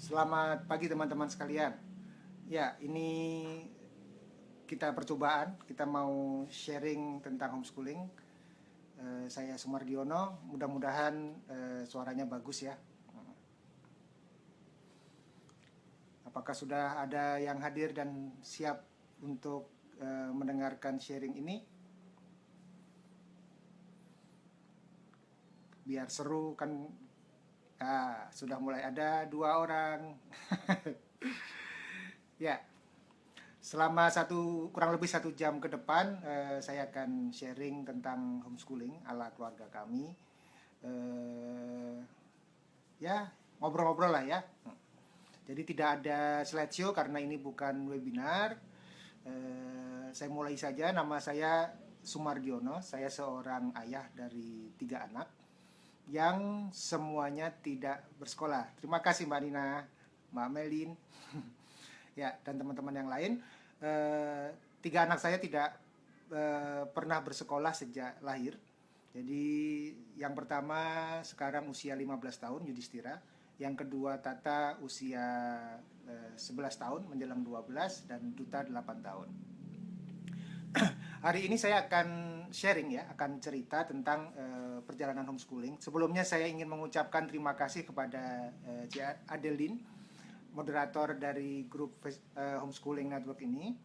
Selamat pagi teman-teman sekalian. Ya, ini kita percobaan, kita mau sharing tentang homeschooling. Saya Sumardiono, mudah-mudahan suaranya bagus ya. Apakah sudah ada yang hadir dan siap untuk mendengarkan sharing ini? Biar seru kan. Sudah mulai ada 2 orang. Ya, selama kurang lebih 1 jam ke depan, saya akan sharing tentang homeschooling ala keluarga kami. Ya, ngobrol-ngobrol lah ya. Jadi tidak ada slideshow karena ini bukan webinar. Saya mulai saja. Nama saya Sumardiono. Saya seorang ayah dari 3 anak yang semuanya tidak bersekolah. Terima kasih Mbak Nina, Mbak Melin, ya, dan teman-teman yang lain. 3 anak saya tidak pernah bersekolah sejak lahir. Jadi yang pertama sekarang usia 15 tahun, Yudhistira. Yang kedua Tata usia 11 tahun menjelang 12, dan Duta 8 tahun. Hari ini saya akan sharing ya, akan cerita tentang perjalanan homeschooling. Sebelumnya saya ingin mengucapkan terima kasih kepada Cik Adeline, moderator dari grup homeschooling network ini,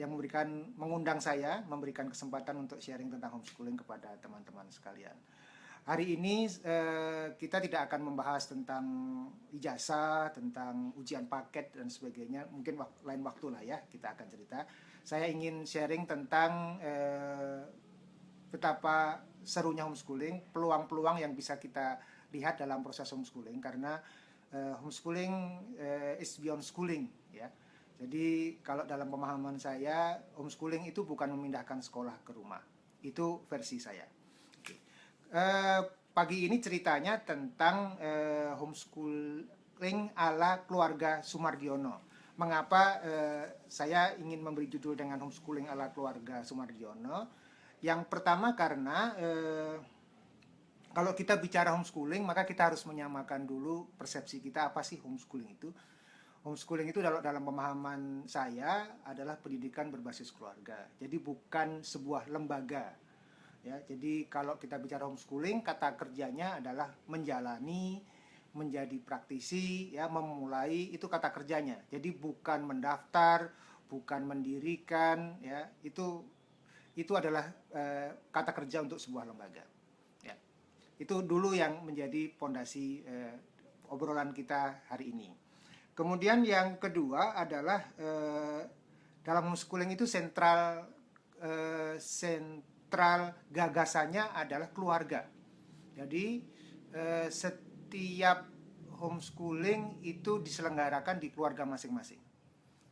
yang mengundang saya, memberikan kesempatan untuk sharing tentang homeschooling kepada teman-teman sekalian. Hari ini kita tidak akan membahas tentang ijazah, tentang ujian paket dan sebagainya. Mungkin lain waktu lah ya kita akan cerita. Saya ingin sharing tentang betapa serunya homeschooling, peluang-peluang yang bisa kita lihat dalam proses homeschooling. Karena homeschooling is beyond schooling ya. Jadi kalau dalam pemahaman saya, homeschooling itu bukan memindahkan sekolah ke rumah. Itu versi saya. Pagi ini ceritanya tentang homeschooling ala keluarga Sumardiono. Mengapa saya ingin memberi judul dengan homeschooling ala keluarga Sumardiono? Yang pertama karena kalau kita bicara homeschooling, maka kita harus menyamakan dulu persepsi kita apa sih homeschooling itu. Homeschooling itu dalam pemahaman saya adalah pendidikan berbasis keluarga. Jadi bukan sebuah lembaga. Ya, jadi kalau kita bicara homeschooling, kata kerjanya adalah menjalani, menjadi praktisi, ya, memulai, itu kata kerjanya. Jadi bukan mendaftar, bukan mendirikan, ya, itu adalah kata kerja untuk sebuah lembaga. Ya. Itu dulu yang menjadi pondasi obrolan kita hari ini. Kemudian yang kedua adalah dalam homeschooling itu sentral gagasannya adalah keluarga. Jadi setiap homeschooling itu diselenggarakan di keluarga masing-masing.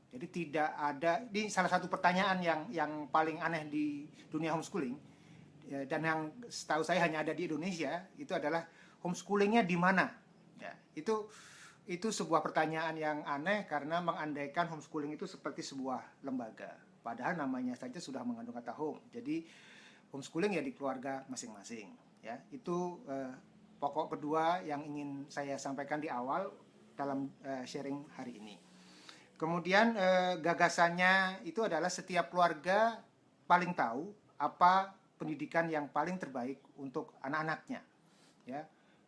Jadi tidak ada, ini salah satu pertanyaan yang paling aneh di dunia homeschooling, dan yang setahu saya hanya ada di Indonesia, itu adalah homeschoolingnya di mana. Ya, itu sebuah pertanyaan yang aneh karena mengandaikan homeschooling itu seperti sebuah lembaga. Padahal namanya saja sudah mengandung kata home. Jadi homeschooling ya di keluarga masing-masing. Ya, itu pokok kedua yang ingin saya sampaikan di awal dalam sharing hari ini. Kemudian gagasannya itu adalah setiap keluarga paling tahu apa pendidikan yang paling terbaik untuk anak-anaknya. Ya,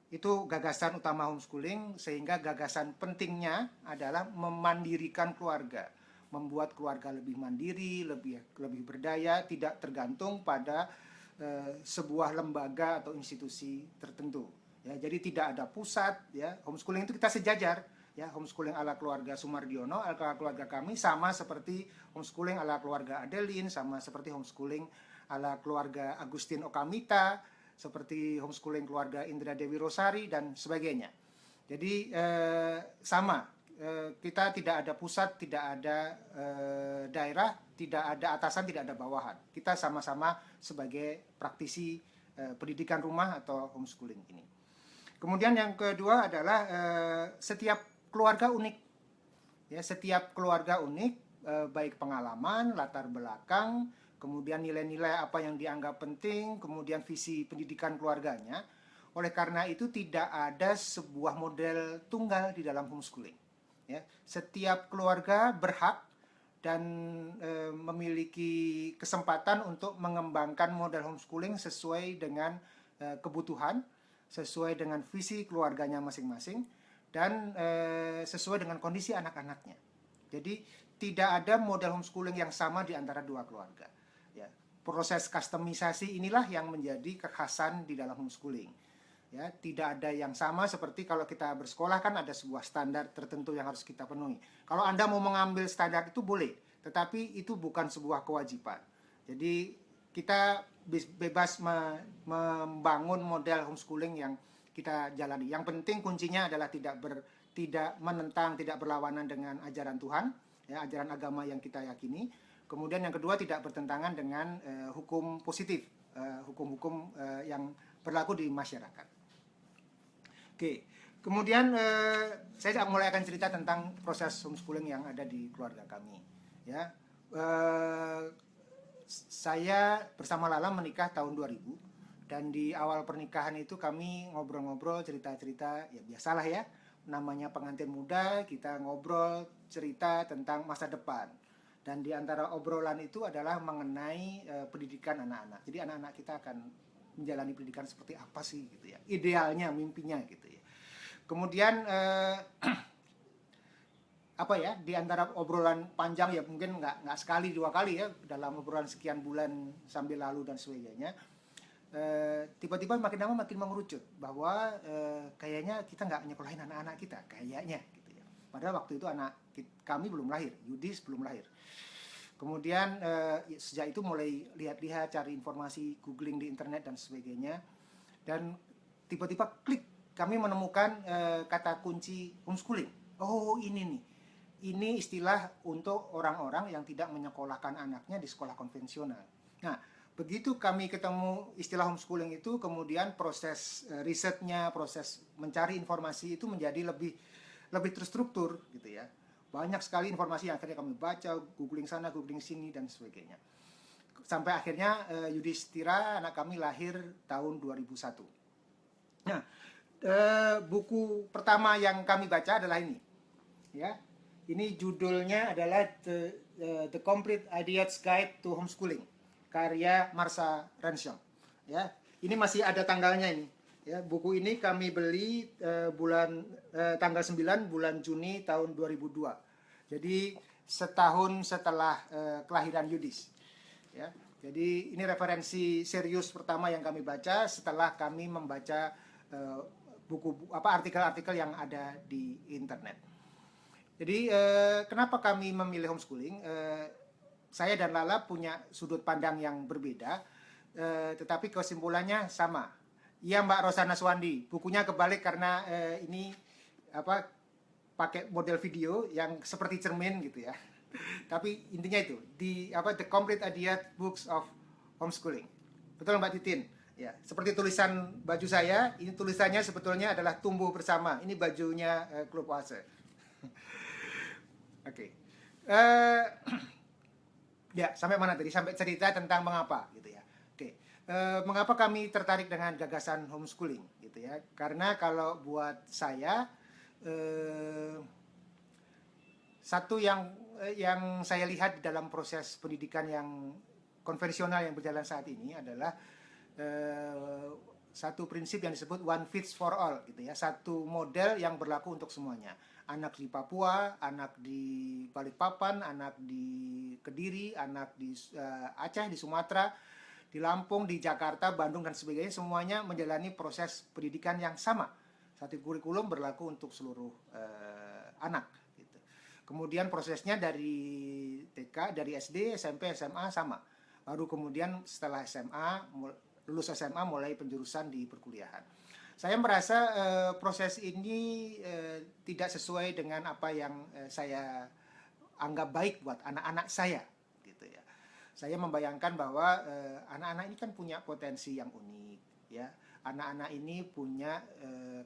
itu gagasan utama homeschooling, sehingga gagasan pentingnya adalah memandirikan keluarga, membuat keluarga lebih mandiri, lebih berdaya, tidak tergantung pada sebuah lembaga atau institusi tertentu. Ya, jadi tidak ada pusat. Ya, homeschooling itu kita sejajar. Ya, homeschooling ala keluarga Sumardiono, ala keluarga kami, sama seperti homeschooling ala keluarga Adeline, sama seperti homeschooling ala keluarga Agustin Okamita, seperti homeschooling keluarga Indra Dewi Rosari dan sebagainya. Jadi sama, kita tidak ada pusat, tidak ada daerah, tidak ada atasan, tidak ada bawahan. Kita sama-sama sebagai praktisi pendidikan rumah atau homeschooling ini. Kemudian yang kedua adalah setiap keluarga unik. Ya, setiap keluarga unik, baik pengalaman, latar belakang, kemudian nilai-nilai apa yang dianggap penting, kemudian visi pendidikan keluarganya. Oleh karena itu tidak ada sebuah model tunggal di dalam homeschooling. Ya, setiap keluarga berhak dan memiliki kesempatan untuk mengembangkan model homeschooling sesuai dengan kebutuhan, sesuai dengan visi keluarganya masing-masing, dan sesuai dengan kondisi anak-anaknya. Jadi tidak ada model homeschooling yang sama di antara dua keluarga. Ya, proses kustomisasi inilah yang menjadi kekhasan di dalam homeschooling. Ya, tidak ada yang sama seperti kalau kita bersekolah kan ada sebuah standar tertentu yang harus kita penuhi. Kalau Anda mau mengambil standar itu boleh, tetapi itu bukan sebuah kewajiban. Jadi kita bebas membangun model homeschooling yang kita jalani. Yang penting kuncinya adalah tidak menentang, tidak berlawanan dengan ajaran Tuhan, ya, ajaran agama yang kita yakini. Kemudian yang kedua tidak bertentangan dengan hukum positif, hukum-hukum yang berlaku di masyarakat. Oke, kemudian saya mulai akan cerita tentang proses homeschooling yang ada di keluarga kami. Ya, saya bersama Lala menikah tahun 2000 dan di awal pernikahan itu kami ngobrol-ngobrol, cerita-cerita, ya biasalah ya, namanya pengantin muda, kita ngobrol, cerita tentang masa depan. Dan di antara obrolan itu adalah mengenai pendidikan anak-anak. Jadi anak-anak kita akan menjalani pendidikan seperti apa sih gitu ya, idealnya, mimpinya gitu ya. Kemudian apa ya, di antara obrolan panjang ya mungkin nggak sekali dua kali ya, dalam obrolan sekian bulan sambil lalu dan sebagainya, tiba-tiba makin lama makin mengerucut bahwa kayaknya kita nggak nyekolahin anak-anak kita kayaknya gitu ya. Padahal waktu itu kami belum lahir, Yudis belum lahir. Kemudian sejak itu mulai lihat-lihat, cari informasi, googling di internet dan sebagainya. Dan tiba-tiba klik, kami menemukan kata kunci homeschooling. Oh ini nih, ini istilah untuk orang-orang yang tidak menyekolahkan anaknya di sekolah konvensional. Nah, begitu kami ketemu istilah homeschooling itu, kemudian proses risetnya, proses mencari informasi itu menjadi lebih terstruktur gitu ya. Banyak sekali informasi yang akhirnya kami baca, googling sana, googling sini, dan sebagainya. Sampai akhirnya Yudhistira, anak kami, lahir tahun 2001. Nah, buku pertama yang kami baca adalah ini. Ya, ini judulnya adalah The Complete Idiot's Guide to Homeschooling, karya Marsha Ransom. Ya, ini masih ada tanggalnya ini. Ya, buku ini kami beli tanggal 9 bulan Juni tahun 2002. Jadi setahun setelah kelahiran Yudis. Ya, jadi ini referensi serius pertama yang kami baca setelah kami membaca artikel-artikel yang ada di internet. Jadi kenapa kami memilih homeschooling? Saya dan Lala punya sudut pandang yang berbeda, tetapi kesimpulannya sama. Iya Mbak Rosana Swandi, bukunya kebalik karena ini pakai model video yang seperti cermin gitu ya. Tapi intinya itu The Complete Idiot Books of Homeschooling. Betul Mbak Titin? Ya, seperti tulisan baju saya, ini tulisannya sebetulnya adalah tumbuh bersama. Ini bajunya klub Oase. Oke. Ya, sampai mana tadi? Sampai cerita tentang mengapa gitu ya. Oke. Mengapa kami tertarik dengan gagasan homeschooling gitu ya? Karena kalau buat saya satu yang saya lihat dalam proses pendidikan yang konvensional yang berjalan saat ini adalah satu prinsip yang disebut one fits for all gitu ya, satu model yang berlaku untuk semuanya. Anak di Papua, anak di Balikpapan, anak di Kediri, anak di Aceh, di Sumatera, di Lampung, di Jakarta, Bandung dan sebagainya, semuanya menjalani proses pendidikan yang sama. Satu kurikulum berlaku untuk seluruh anak gitu. Kemudian prosesnya dari TK, dari SD, SMP, SMA sama. Baru kemudian setelah SMA, lulus SMA mulai penjurusan di perkuliahan. Saya merasa proses ini tidak sesuai dengan apa yang saya anggap baik buat anak-anak saya gitu ya. Saya membayangkan bahwa anak-anak ini kan punya potensi yang unik ya. Anak-anak ini punya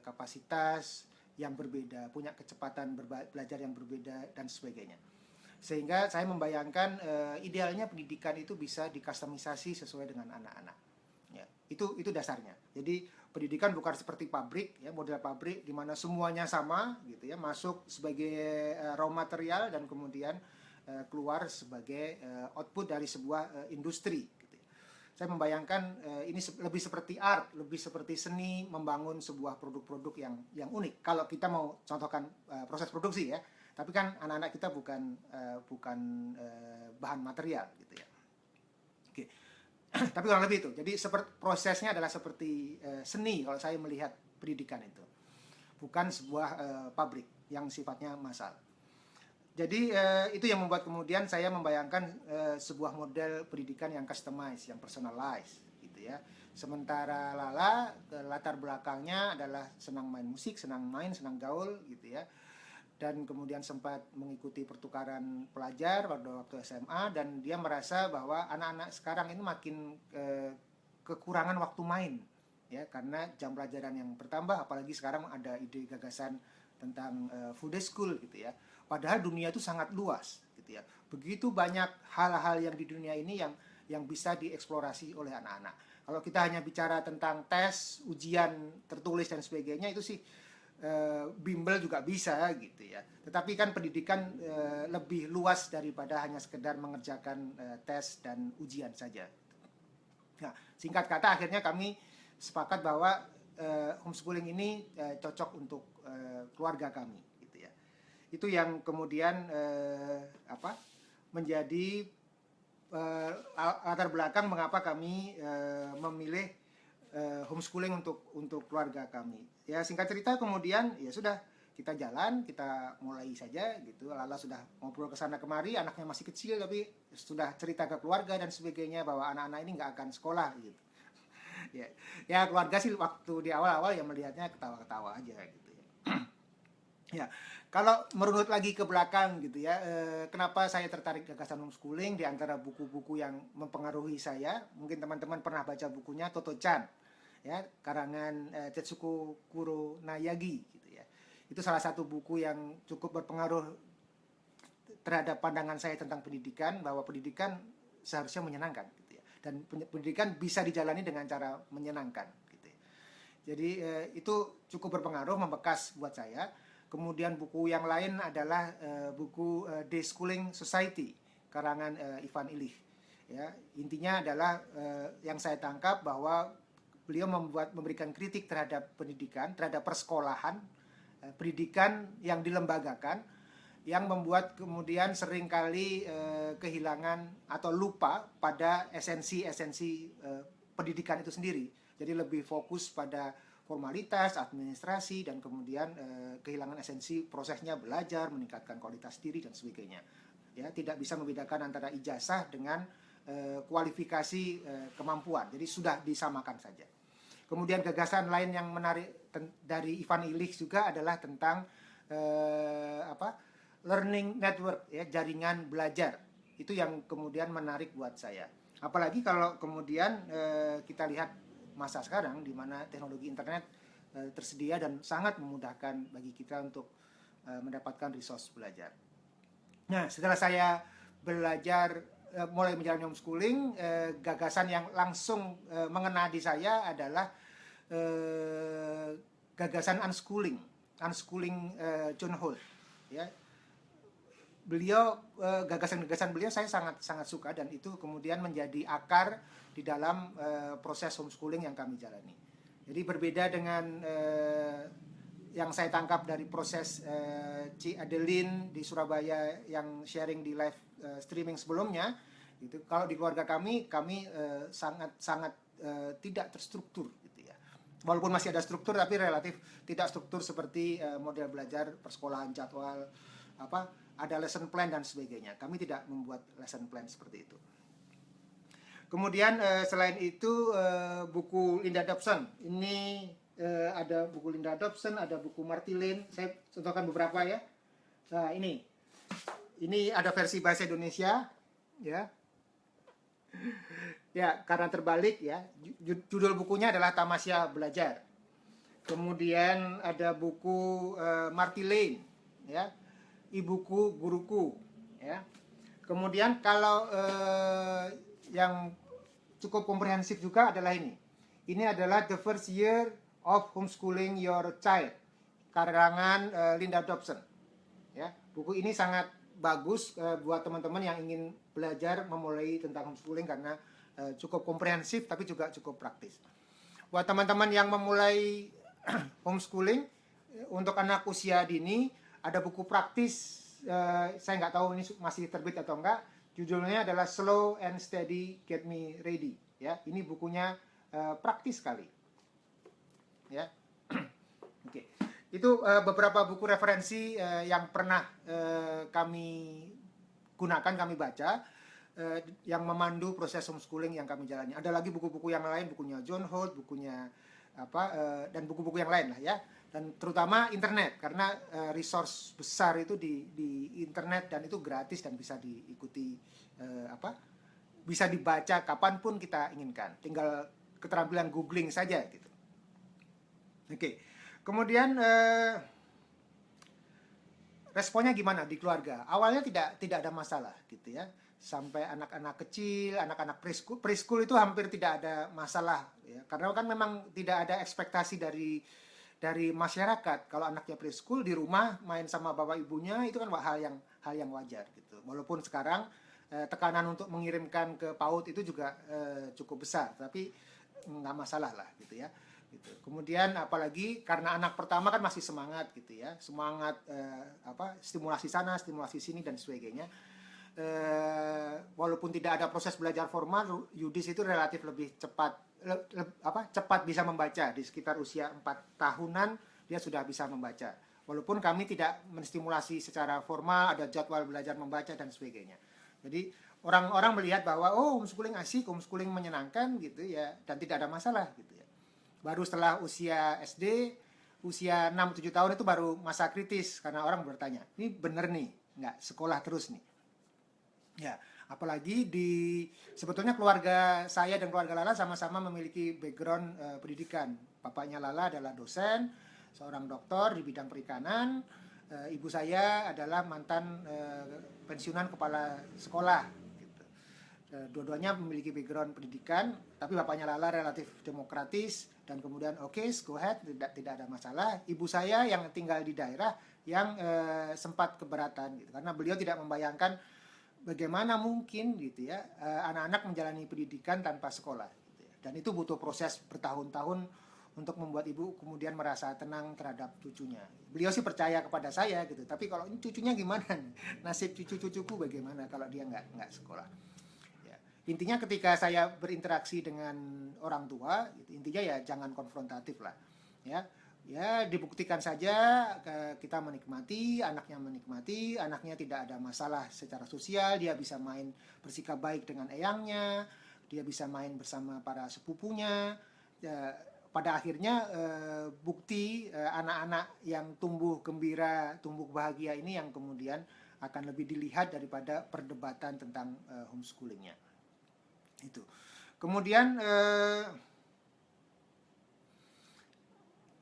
kapasitas yang berbeda, punya kecepatan belajar yang berbeda dan sebagainya. Sehingga saya membayangkan idealnya pendidikan itu bisa dikustomisasi sesuai dengan anak-anak. Ya, itu dasarnya. Jadi pendidikan bukan seperti pabrik ya, model pabrik di mana semuanya sama gitu ya, masuk sebagai raw material dan kemudian keluar sebagai output dari sebuah industri gitu ya. Saya membayangkan ini lebih seperti art, lebih seperti seni, membangun sebuah produk-produk yang unik. Kalau kita mau contohkan proses produksi ya, tapi kan anak-anak kita bukan bahan material gitu ya. Oke. Tapi kurang lebih itu. Jadi prosesnya adalah seperti seni kalau saya melihat pendidikan itu. Bukan sebuah pabrik yang sifatnya massal. Jadi itu yang membuat kemudian saya membayangkan sebuah model pendidikan yang customized, yang personalized gitu ya. Sementara Lala latar belakangnya adalah senang main musik, senang gaul gitu ya. Dan kemudian sempat mengikuti pertukaran pelajar pada waktu SMA, dan dia merasa bahwa anak-anak sekarang ini makin kekurangan waktu main ya, karena jam pelajaran yang bertambah, apalagi sekarang ada ide gagasan tentang full day school gitu ya. Padahal dunia itu sangat luas gitu ya. Begitu banyak hal-hal yang di dunia ini yang bisa dieksplorasi oleh anak-anak. Kalau kita hanya bicara tentang tes, ujian tertulis dan sebagainya, itu sih bimbel juga bisa gitu ya. Tetapi kan pendidikan lebih luas daripada hanya sekedar mengerjakan tes dan ujian saja. Nah, singkat kata akhirnya kami sepakat bahwa homeschooling ini cocok untuk keluarga kami gitu ya. Itu yang kemudian menjadi latar belakang mengapa kami memilih homeschooling untuk keluarga kami. Ya singkat cerita kemudian ya sudah, kita jalan, kita mulai saja gitu. Lala sudah ngobrol ke sana kemari, anaknya masih kecil tapi sudah cerita ke keluarga dan sebagainya bahwa anak-anak ini nggak akan sekolah gitu. Ya keluarga sih waktu di awal-awal ya melihatnya ketawa-ketawa aja gitu ya. Ya, kalau merunut lagi ke belakang gitu ya, kenapa saya tertarik gagasan homeschooling di antara buku-buku yang mempengaruhi saya? Mungkin teman-teman pernah baca bukunya Toto-chan, ya, karangan Tetsuko Kuronayagi gitu ya. Itu salah satu buku yang cukup berpengaruh terhadap pandangan saya tentang pendidikan, bahwa pendidikan seharusnya menyenangkan gitu ya. Dan pendidikan bisa dijalani dengan cara menyenangkan gitu ya. Jadi itu cukup berpengaruh, membekas buat saya. Kemudian buku yang lain adalah buku Deschooling Society karangan Ivan Illich. Ya, intinya adalah yang saya tangkap bahwa beliau memberikan kritik terhadap pendidikan, terhadap persekolahan, pendidikan yang dilembagakan, yang membuat kemudian seringkali kehilangan atau lupa pada esensi-esensi pendidikan itu sendiri. Jadi lebih fokus pada formalitas, administrasi, dan kemudian kehilangan esensi prosesnya belajar, meningkatkan kualitas diri dan sebagainya. Ya, tidak bisa membedakan antara ijazah dengan kualifikasi kemampuan. Jadi sudah disamakan saja. Kemudian gagasan lain yang menarik dari Ivan Illich juga adalah tentang learning network, ya, jaringan belajar. Itu yang kemudian menarik buat saya. Apalagi kalau kemudian kita lihat masa sekarang di mana teknologi internet tersedia dan sangat memudahkan bagi kita untuk mendapatkan resource belajar. Nah, setelah saya belajar mulai menjalani homeschooling, gagasan yang langsung mengena di saya adalah gagasan unschooling John Holt. Ya, beliau gagasan-gagasan beliau saya sangat suka, dan itu kemudian menjadi akar di dalam proses homeschooling yang kami jalani. Jadi berbeda dengan yang saya tangkap dari proses Ci Adeline di Surabaya yang sharing di live streaming sebelumnya, itu kalau di keluarga kami sangat tidak terstruktur gitu ya. Walaupun masih ada struktur tapi relatif tidak struktur seperti model belajar persekolahan, jadwal ada lesson plan dan sebagainya. Kami tidak membuat lesson plan seperti itu. Kemudian selain itu buku Linda Dobson. Ini ada buku Linda Dobson, ada buku Marty Lane. Saya contohkan beberapa ya. Nah, ini ada versi bahasa Indonesia ya. Ya, karena terbalik ya. Judul bukunya adalah Tamasya Belajar. Kemudian ada buku Marty Lane ya. Ibuku Guruku ya. Kemudian kalau yang cukup komprehensif juga adalah ini. Ini adalah The First Year of Homeschooling Your Child, karangan Linda Dobson. Ya, buku ini sangat bagus buat teman-teman yang ingin belajar memulai tentang homeschooling karena cukup komprehensif tapi juga cukup praktis. Buat teman-teman yang memulai homeschooling untuk anak usia dini, ada buku praktis, saya nggak tahu ini masih terbit atau enggak. Judulnya adalah Slow and Steady Get Me Ready. Ya, ini bukunya praktis sekali. Ya, oke. Itu beberapa buku referensi yang pernah kami gunakan, kami baca, yang memandu proses homeschooling yang kami jalani. Ada lagi buku-buku yang lain, bukunya John Holt, bukunya dan buku-buku yang lain lah ya. Dan terutama internet, karena resource besar itu di internet dan itu gratis dan bisa diikuti bisa dibaca kapanpun kita inginkan. Tinggal keterampilan googling saja gitu. Oke. Kemudian responnya gimana di keluarga? Awalnya tidak ada masalah gitu ya. Sampai anak-anak kecil, anak-anak preschool itu hampir tidak ada masalah ya. Karena kan memang tidak ada ekspektasi dari masyarakat. Kalau anaknya preschool di rumah main sama bapak ibunya itu kan hal yang wajar gitu. Walaupun sekarang tekanan untuk mengirimkan ke PAUD itu juga cukup besar, tapi nggak masalah lah gitu ya. Gitu. Kemudian apalagi karena anak pertama kan masih semangat gitu ya, semangat stimulasi sana, stimulasi sini dan sebagainya. Walaupun tidak ada proses belajar formal, Yudis itu relatif lebih cepat bisa membaca. Di sekitar usia 4 tahunan dia sudah bisa membaca. Walaupun kami tidak menstimulasi secara formal, ada jadwal belajar membaca dan sebagainya. Jadi orang-orang melihat bahwa homeschooling asik, homeschooling menyenangkan gitu ya, dan tidak ada masalah gitu ya. Baru setelah usia SD, usia 6-7 tahun itu baru masa kritis karena orang bertanya, ini bener nih, nggak sekolah terus nih. Ya, apalagi sebetulnya keluarga saya dan keluarga Lala sama-sama memiliki background pendidikan. Bapaknya Lala adalah dosen, seorang doktor di bidang perikanan. Ibu saya adalah mantan pensiunan kepala sekolah. Gitu. Dua-duanya memiliki background pendidikan, tapi bapaknya Lala relatif demokratis dan kemudian go ahead, tidak ada masalah. Ibu saya yang tinggal di daerah yang sempat keberatan, gitu, karena beliau tidak membayangkan bagaimana mungkin gitu ya anak-anak menjalani pendidikan tanpa sekolah gitu ya. Dan itu butuh proses bertahun-tahun untuk membuat ibu kemudian merasa tenang terhadap cucunya. Beliau sih percaya kepada saya gitu, tapi kalau ini cucunya gimana? Nasib cucu-cucuku bagaimana kalau dia nggak sekolah? Ya. Intinya ketika saya berinteraksi dengan orang tua, gitu, intinya ya jangan konfrontatif lah, ya. Ya, dibuktikan saja kita menikmati, anaknya tidak ada masalah secara sosial, dia bisa main bersikap baik dengan eyangnya, dia bisa main bersama para sepupunya. Ya, pada akhirnya bukti anak-anak yang tumbuh gembira, tumbuh bahagia ini yang kemudian akan lebih dilihat daripada perdebatan tentang homeschoolingnya. Itu. Kemudian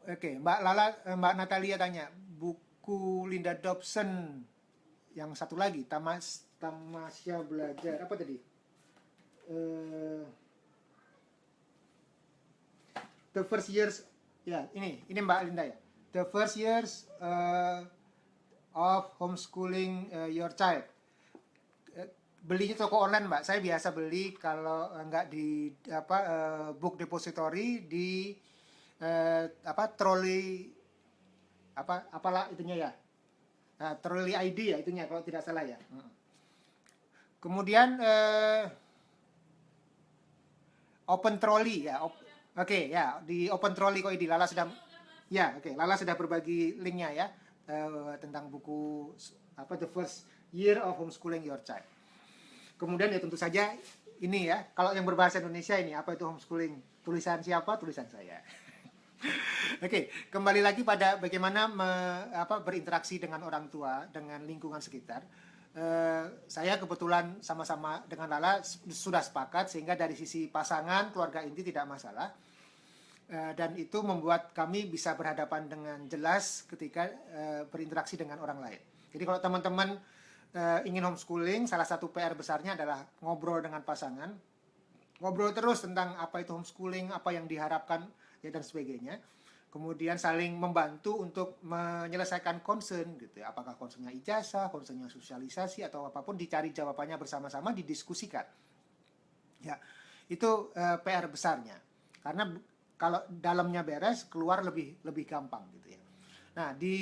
Oke, Mbak Natalia tanya, buku Linda Dobson yang satu lagi, Tamasya Belajar, apa tadi? The First Years, ya ini Mbak Linda ya. The First Years of Homeschooling Your Child. Belinya toko online, Mbak. Saya biasa beli kalau nggak di book depository di troli apalah itunya ya, troli ID ya itunya kalau tidak salah ya. Kemudian open trolley ya, oke ya, di open trolley kok ini Lala sudah Lala sudah berbagi linknya ya tentang buku The First Year of Homeschooling Your Child. Kemudian ya tentu saja ini ya, kalau yang berbahasa Indonesia ini apa itu homeschooling, tulisan siapa? Tulisan saya. Oke, kembali lagi pada bagaimana berinteraksi dengan orang tua, dengan lingkungan sekitar. Saya kebetulan sama-sama dengan Lala sudah sepakat sehingga dari sisi pasangan, keluarga inti tidak masalah. Dan itu membuat kami bisa berhadapan dengan jelas ketika berinteraksi dengan orang lain. Jadi kalau teman-teman ingin homeschooling, salah satu PR besarnya adalah ngobrol dengan pasangan. Ngobrol terus tentang apa itu homeschooling, apa yang diharapkan ya dan sebagainya. kemudian saling membantu untuk menyelesaikan concern gitu ya. Apakah concernnya ijazah, concernnya sosialisasi atau apapun, dicari jawabannya bersama-sama, didiskusikan. Ya, itu PR besarnya. Karena kalau dalamnya beres, keluar lebih gampang gitu ya. Nah, di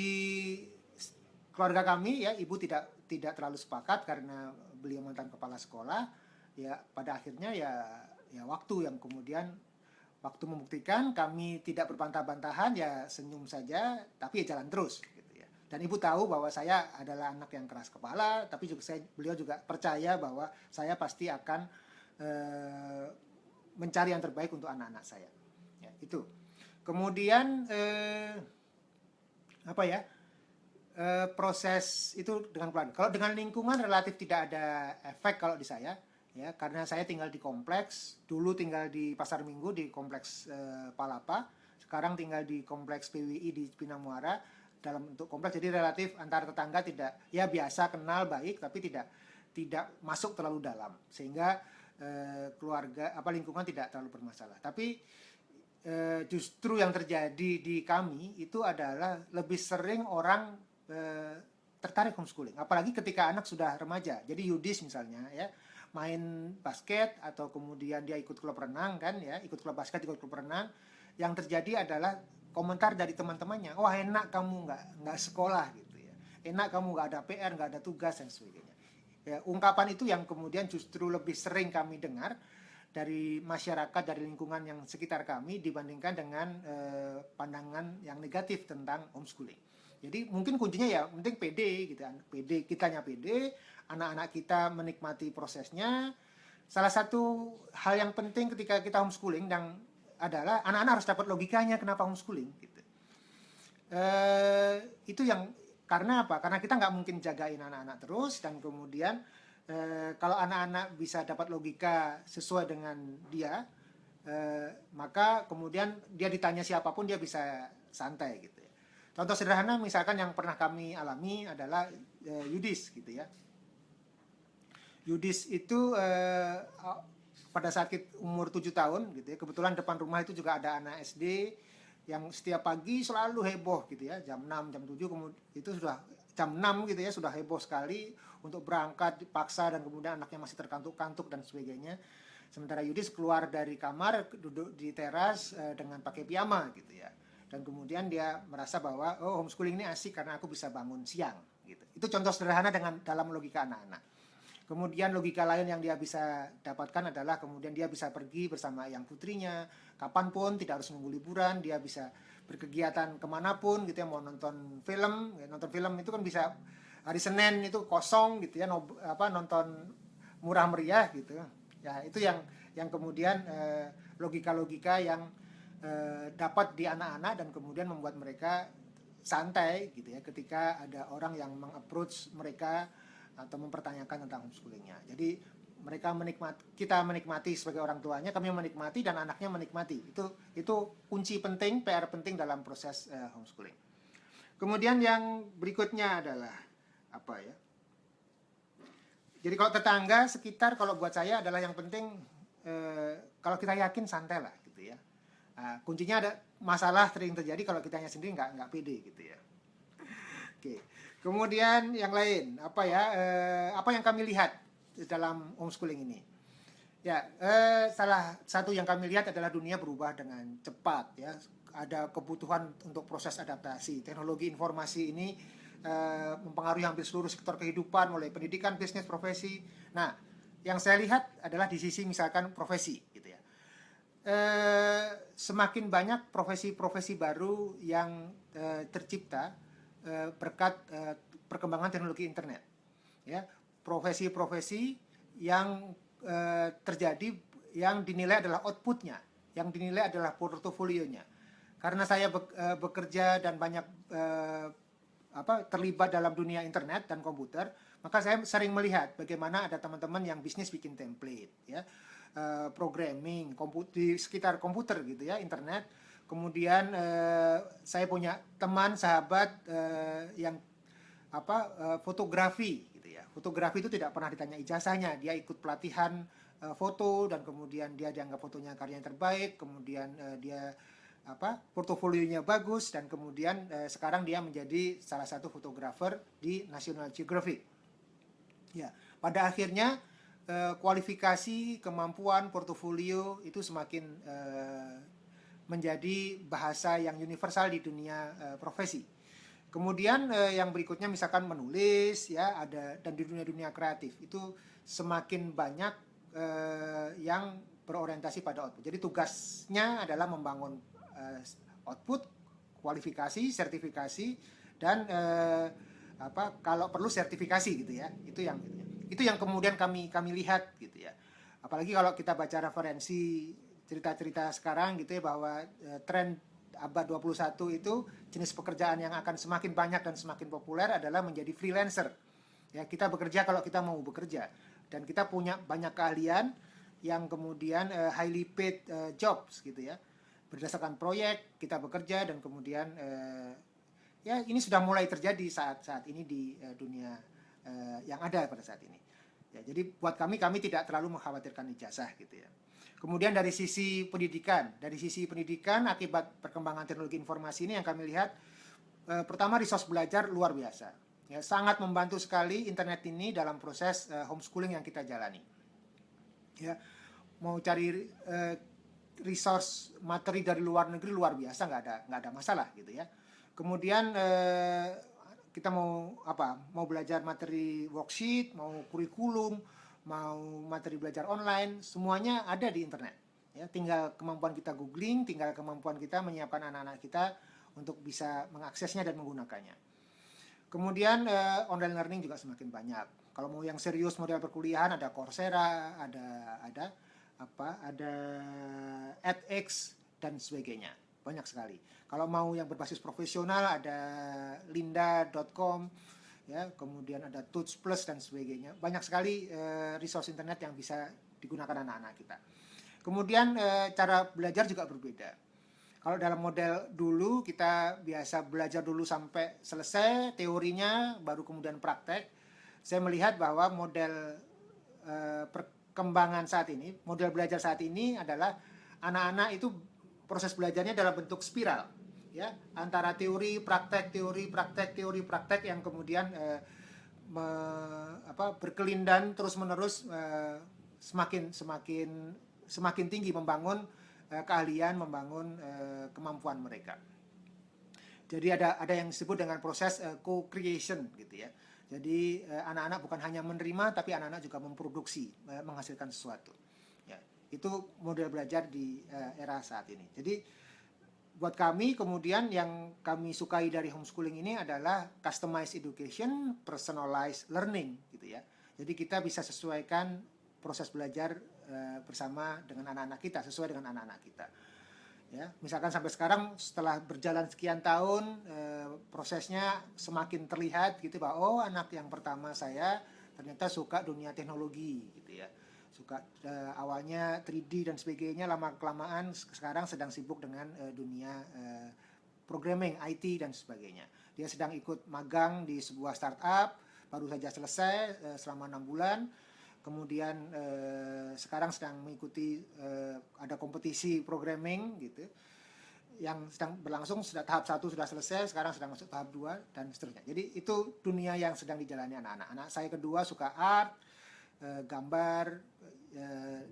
keluarga kami ya, ibu tidak terlalu sepakat karena beliau mantan kepala sekolah. Ya, pada akhirnya ya waktu yang kemudian waktu membuktikan, kami tidak berbantah-bantahan, ya senyum saja, tapi ya jalan terus gitu ya. Dan ibu tahu bahwa saya adalah anak yang keras kepala, tapi juga beliau juga percaya bahwa saya pasti akan mencari yang terbaik untuk anak-anak saya. Ya, itu. Kemudian proses itu dengan keluarga. Kalau dengan lingkungan relatif tidak ada efek kalau di saya. Ya, karena saya tinggal di kompleks, dulu tinggal di Pasar Minggu di kompleks Palapa, sekarang tinggal di kompleks PWI di Cipinang Muara dalam bentuk kompleks, jadi relatif antar tetangga tidak, ya biasa kenal baik, tapi tidak masuk terlalu dalam, sehingga keluarga lingkungan tidak terlalu bermasalah. Tapi justru yang terjadi di kami itu adalah lebih sering orang tertarik homeschooling, apalagi ketika anak sudah remaja, jadi yudis misalnya ya, main basket atau kemudian dia ikut klub renang kan ya, ikut klub basket, ikut klub renang, yang terjadi adalah komentar dari teman-temannya, wah enak kamu nggak sekolah gitu ya, enak kamu nggak ada PR, nggak ada tugas dan sebagainya. Ya, ungkapan itu yang kemudian justru lebih sering kami dengar dari masyarakat, dari lingkungan yang sekitar kami dibandingkan dengan pandangan yang negatif tentang homeschooling. Jadi mungkin kuncinya ya penting pede gitu, pede, kitanya pede, anak-anak kita menikmati prosesnya. Salah satu hal yang penting ketika kita homeschooling dan adalah anak-anak harus dapat logikanya kenapa homeschooling gitu. Itu yang karena apa? Karena kita nggak mungkin jagain anak-anak terus, dan kemudian kalau anak-anak bisa dapat logika sesuai dengan dia, maka kemudian dia ditanya siapapun dia bisa santai gitu ya. Contoh sederhana misalkan yang pernah kami alami adalah Yudis gitu ya. Yudis itu pada saat umur 7 tahun gitu ya, kebetulan depan rumah itu juga ada anak SD yang setiap pagi selalu heboh gitu ya, jam 6, jam 7, kemudian itu sudah jam 6 gitu ya, sudah heboh sekali untuk berangkat dipaksa, dan kemudian anaknya masih terkantuk-kantuk dan sebagainya. Sementara Yudis keluar dari kamar, duduk di teras dengan pakai piyama gitu ya. Dan kemudian dia merasa bahwa homeschooling ini asik karena aku bisa bangun siang gitu. Itu contoh sederhana dalam logika anak-anak. Kemudian logika lain yang dia bisa dapatkan adalah kemudian dia bisa pergi bersama yang putrinya kapanpun, tidak harus nunggu liburan, dia bisa berkegiatan kemanapun gitu ya, mau nonton film ya, nonton film itu kan bisa hari Senin itu kosong gitu ya, nonton murah meriah gitu ya. Itu yang kemudian logika-logika yang dapat di anak-anak dan kemudian membuat mereka santai gitu ya ketika ada orang yang meng-approach mereka atau mempertanyakan tentang homeschoolingnya. Jadi kita menikmati sebagai orang tuanya, kami menikmati dan anaknya menikmati. Itu kunci penting, PR penting dalam proses homeschooling. Kemudian yang berikutnya adalah apa ya? Jadi kalau tetangga sekitar, kalau buat saya adalah yang penting kalau kita yakin santai lah gitu ya. Kuncinya ada masalah sering terjadi kalau kitanya sendiri nggak pede gitu ya. Oke. Kemudian yang lain apa yang kami lihat dalam homeschooling ini? Ya, salah satu yang kami lihat adalah dunia berubah dengan cepat ya. Ada kebutuhan untuk proses adaptasi. Teknologi informasi ini mempengaruhi hampir seluruh sektor kehidupan, mulai pendidikan, bisnis, profesi. Nah, yang saya lihat adalah di sisi misalkan profesi gitu ya. Semakin banyak profesi-profesi baru yang tercipta berkat perkembangan teknologi internet. Ya, profesi-profesi yang terjadi yang dinilai adalah outputnya, yang dinilai adalah portofolionya. Karena saya bekerja dan banyak terlibat dalam dunia internet dan komputer, maka saya sering melihat bagaimana ada teman-teman yang bisnis bikin template, ya, programming di sekitar komputer gitu ya, internet. Kemudian saya punya teman sahabat yang fotografi gitu ya. Fotografi itu tidak pernah ditanya ijazahnya, dia ikut pelatihan foto dan kemudian dia dianggap fotonya karya yang terbaik, kemudian dia portofolionya bagus, dan kemudian sekarang dia menjadi salah satu fotografer di National Geographic. Ya, pada akhirnya kualifikasi, kemampuan, portofolio itu semakin menjadi bahasa yang universal di dunia profesi. Kemudian yang berikutnya misalkan menulis, ya, ada, dan di dunia kreatif itu semakin banyak yang berorientasi pada output. Jadi tugasnya adalah membangun output, kualifikasi, sertifikasi, dan kalau perlu sertifikasi gitu ya. Itu yang kemudian kami lihat gitu ya. Apalagi kalau kita baca referensi cerita-cerita sekarang gitu ya, bahwa tren abad 21 itu jenis pekerjaan yang akan semakin banyak dan semakin populer adalah menjadi freelancer. Ya, kita bekerja kalau kita mau bekerja, dan kita punya banyak keahlian yang kemudian highly paid jobs gitu ya. Berdasarkan proyek kita bekerja, dan kemudian ya ini sudah mulai terjadi saat ini di dunia yang ada pada saat ini. Ya, jadi buat kami tidak terlalu mengkhawatirkan ijazah gitu ya. Kemudian dari sisi pendidikan akibat perkembangan teknologi informasi ini yang kami lihat, pertama resource belajar luar biasa. Ya, sangat membantu sekali internet ini dalam proses homeschooling yang kita jalani. Ya, mau cari resource materi dari luar negeri luar biasa, nggak ada masalah gitu ya. Kemudian kita mau belajar materi worksheet, mau kurikulum, mau materi belajar online, semuanya ada di internet. Ya, tinggal kemampuan kita googling, tinggal kemampuan kita menyiapkan anak-anak kita untuk bisa mengaksesnya dan menggunakannya. Kemudian online learning juga semakin banyak. Kalau mau yang serius model perkuliahan, ada Coursera, ada edX dan sebagainya. Banyak sekali. Kalau mau yang berbasis profesional, ada lynda.com, ya, kemudian ada Tuts Plus dan sebagainya. Banyak sekali resource internet yang bisa digunakan anak-anak kita. Kemudian cara belajar juga berbeda. Kalau dalam model dulu kita biasa belajar dulu sampai selesai teorinya, baru kemudian praktek. Saya melihat bahwa model perkembangan saat ini, model belajar saat ini adalah anak-anak itu proses belajarnya dalam bentuk spiral, ya, antara teori praktek yang kemudian berkelindan terus menerus, semakin tinggi membangun keahlian, membangun kemampuan mereka. Jadi ada yang disebut dengan proses co-creation gitu ya. Jadi anak-anak bukan hanya menerima, tapi anak-anak juga memproduksi, menghasilkan sesuatu. Ya, itu model belajar di era saat ini. Jadi buat kami kemudian yang kami sukai dari homeschooling ini adalah customized education, personalized learning gitu ya. Jadi kita bisa sesuaikan proses belajar bersama dengan anak-anak kita, sesuai dengan anak-anak kita. Ya, misalkan sampai sekarang setelah berjalan sekian tahun, prosesnya semakin terlihat gitu bahwa anak yang pertama saya ternyata suka dunia teknologi gitu ya. Suka awalnya 3D dan sebagainya, lama-kelamaan sekarang sedang sibuk dengan dunia programming, IT dan sebagainya. Dia sedang ikut magang di sebuah startup, baru saja selesai selama 6 bulan. Kemudian sekarang sedang mengikuti ada kompetisi programming gitu yang sedang berlangsung, sudah tahap 1 sudah selesai, sekarang sedang masuk tahap 2 dan seterusnya. Jadi itu dunia yang sedang dijalani anak-anak. Anak saya kedua suka art, gambar,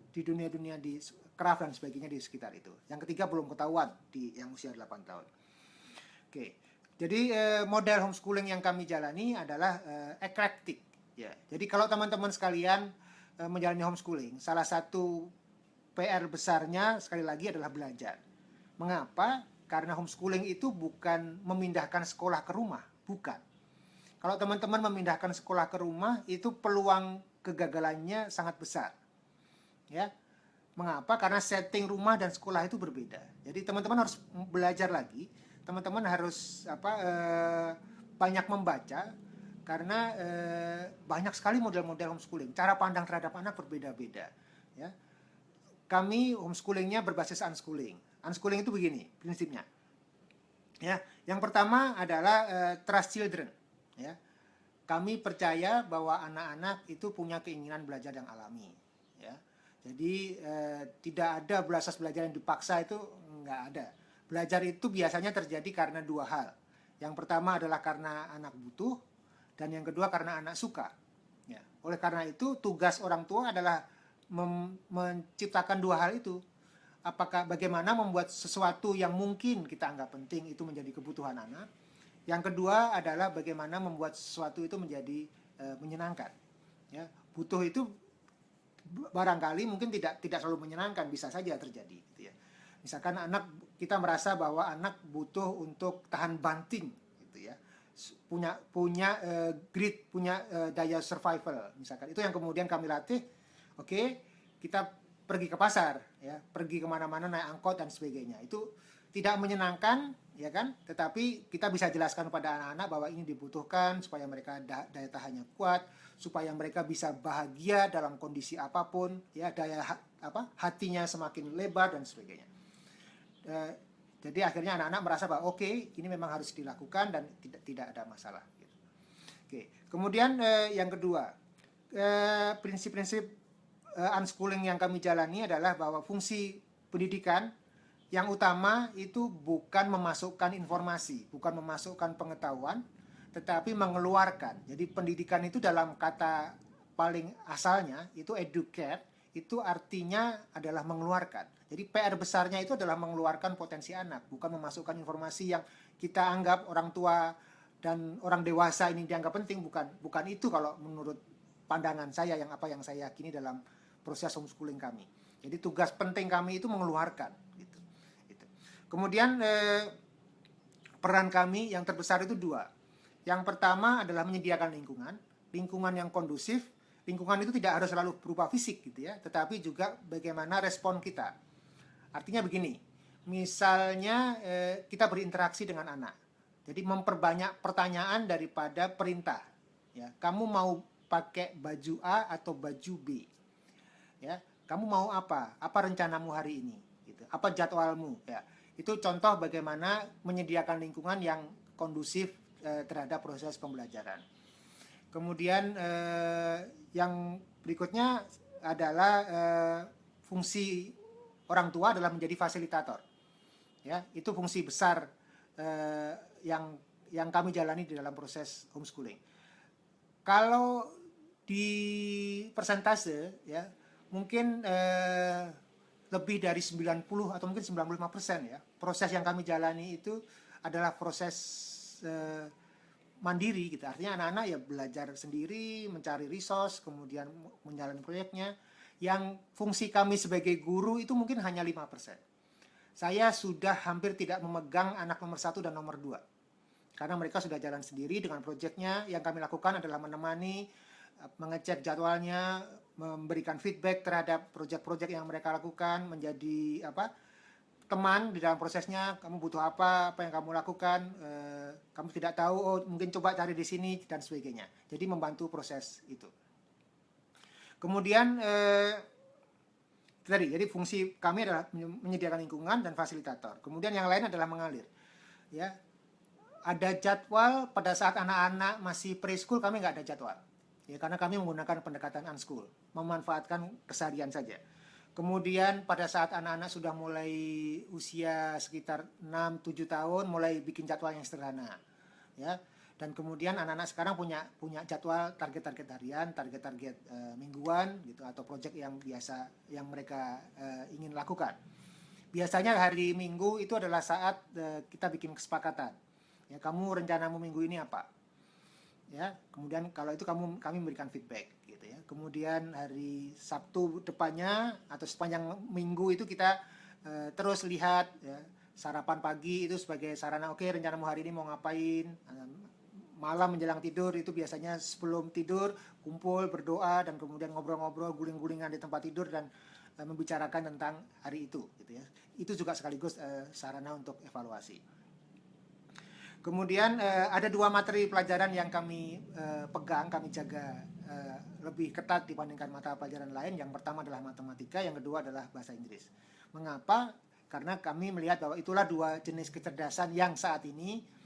di dunia di craft dan sebagainya di sekitar itu. Yang ketiga belum ketahuan, di yang usia 8 tahun. Oke. Jadi model homeschooling yang kami jalani adalah eclectic. Ya, jadi kalau teman-teman sekalian menjalani homeschooling, salah satu PR besarnya sekali lagi adalah belajar. Mengapa? Karena homeschooling itu bukan memindahkan sekolah ke rumah, bukan. Kalau teman-teman memindahkan sekolah ke rumah, itu peluang kegagalannya sangat besar. Ya. Mengapa? Karena setting rumah dan sekolah itu berbeda. Jadi teman-teman harus belajar lagi, teman-teman harus banyak membaca. Karena banyak sekali model-model homeschooling. Cara pandang terhadap anak berbeda-beda. Ya. Kami homeschoolingnya berbasis unschooling. Unschooling itu begini prinsipnya. Ya, yang pertama adalah trust children. Ya. Kami percaya bahwa anak-anak itu punya keinginan belajar yang alami. Ya. Jadi tidak ada belajar yang dipaksa, itu nggak ada. belajar itu biasanya terjadi karena dua hal. Yang pertama adalah karena anak butuh, dan yang kedua karena anak suka. Ya. Oleh karena itu, tugas orang tua adalah menciptakan dua hal itu. Bagaimana membuat sesuatu yang mungkin kita anggap penting itu menjadi kebutuhan anak. Yang kedua adalah bagaimana membuat sesuatu itu menjadi menyenangkan. Ya. Butuh itu barangkali mungkin tidak selalu menyenangkan, bisa saja terjadi. Gitu ya. Misalkan kita merasa bahwa anak butuh untuk tahan banting, gitu ya, punya grit, punya daya survival, misalkan itu yang kemudian kami latih. Oke, kita pergi ke pasar, ya, pergi kemana-mana naik angkot dan sebagainya. Itu tidak menyenangkan, ya kan? Tetapi kita bisa jelaskan pada anak-anak bahwa ini dibutuhkan supaya mereka daya tahannya kuat, supaya mereka bisa bahagia dalam kondisi apapun, ya, hatinya semakin lebar dan sebagainya. Jadi akhirnya anak-anak merasa bahwa oke, ini memang harus dilakukan dan tidak ada masalah. Gitu. Oke. Kemudian yang kedua, prinsip-prinsip unschooling yang kami jalani adalah bahwa fungsi pendidikan yang utama itu bukan memasukkan informasi, bukan memasukkan pengetahuan, tetapi mengeluarkan. Jadi pendidikan itu dalam kata paling asalnya itu educate, itu artinya adalah mengeluarkan. Jadi PR besarnya itu adalah mengeluarkan potensi anak, bukan memasukkan informasi yang kita anggap orang tua dan orang dewasa ini dianggap penting, bukan itu kalau menurut pandangan saya, yang saya yakini dalam proses homeschooling kami. Jadi tugas penting kami itu mengeluarkan. Gitu. Kemudian peran kami yang terbesar itu dua. Yang pertama adalah menyediakan lingkungan yang kondusif. Lingkungan itu tidak harus selalu berupa fisik, gitu ya, tetapi juga bagaimana respon kita. Artinya begini, misalnya kita berinteraksi dengan anak, jadi memperbanyak pertanyaan daripada perintah. Ya, kamu mau pakai baju A atau baju B? Ya, kamu mau apa? Apa rencanamu hari ini? Gitu. Apa jadwalmu? Ya, itu contoh bagaimana menyediakan lingkungan yang kondusif terhadap proses pembelajaran. Kemudian yang berikutnya adalah fungsi orang tua adalah menjadi fasilitator. Ya, itu fungsi besar yang kami jalani di dalam proses homeschooling. Kalau di persentase, ya, mungkin lebih dari 90 atau mungkin 95% ya, proses yang kami jalani itu adalah proses mandiri, gitu. Artinya anak-anak ya belajar sendiri, mencari resource, kemudian menjalani proyeknya. Yang fungsi kami sebagai guru itu mungkin hanya 5%. Saya sudah hampir tidak memegang anak nomor 1 dan nomor 2. Karena mereka sudah jalan sendiri dengan proyeknya. Yang kami lakukan adalah menemani, mengecek jadwalnya, memberikan feedback terhadap proyek-proyek yang mereka lakukan, menjadi teman di dalam prosesnya. Kamu butuh apa yang kamu lakukan, kamu tidak tahu, oh mungkin coba cari di sini dan sebagainya. Jadi membantu proses itu. Kemudian jadi fungsi kami adalah menyediakan lingkungan dan fasilitator. Kemudian yang lain adalah mengalir. Ya, ada jadwal pada saat anak-anak masih preschool, kami nggak ada jadwal. Ya, karena kami menggunakan pendekatan unschool, memanfaatkan keseharian saja. Kemudian pada saat anak-anak sudah mulai usia sekitar 6-7 tahun, mulai bikin jadwal yang sederhana. Ya. Dan kemudian anak-anak sekarang punya jadwal target-target harian, target-target mingguan, gitu, atau proyek yang biasa yang mereka ingin lakukan. Biasanya hari Minggu itu adalah saat kita bikin kesepakatan. Ya, kamu rencanamu minggu ini apa? Ya, kemudian kalau itu kami memberikan feedback, gitu ya. Kemudian hari Sabtu depannya atau sepanjang minggu itu kita terus lihat, ya, sarapan pagi itu sebagai sarana, oke, rencanamu hari ini mau ngapain. Malam menjelang tidur itu biasanya sebelum tidur kumpul berdoa dan kemudian ngobrol-ngobrol, guling-gulingan di tempat tidur dan membicarakan tentang hari itu, gitu ya. Itu juga sekaligus sarana untuk evaluasi. Kemudian ada 2 materi pelajaran yang kami pegang, kami jaga lebih ketat dibandingkan mata pelajaran lain. Yang pertama adalah matematika, yang kedua adalah bahasa Inggris. Mengapa? Karena kami melihat bahwa itulah 2 jenis kecerdasan yang saat ini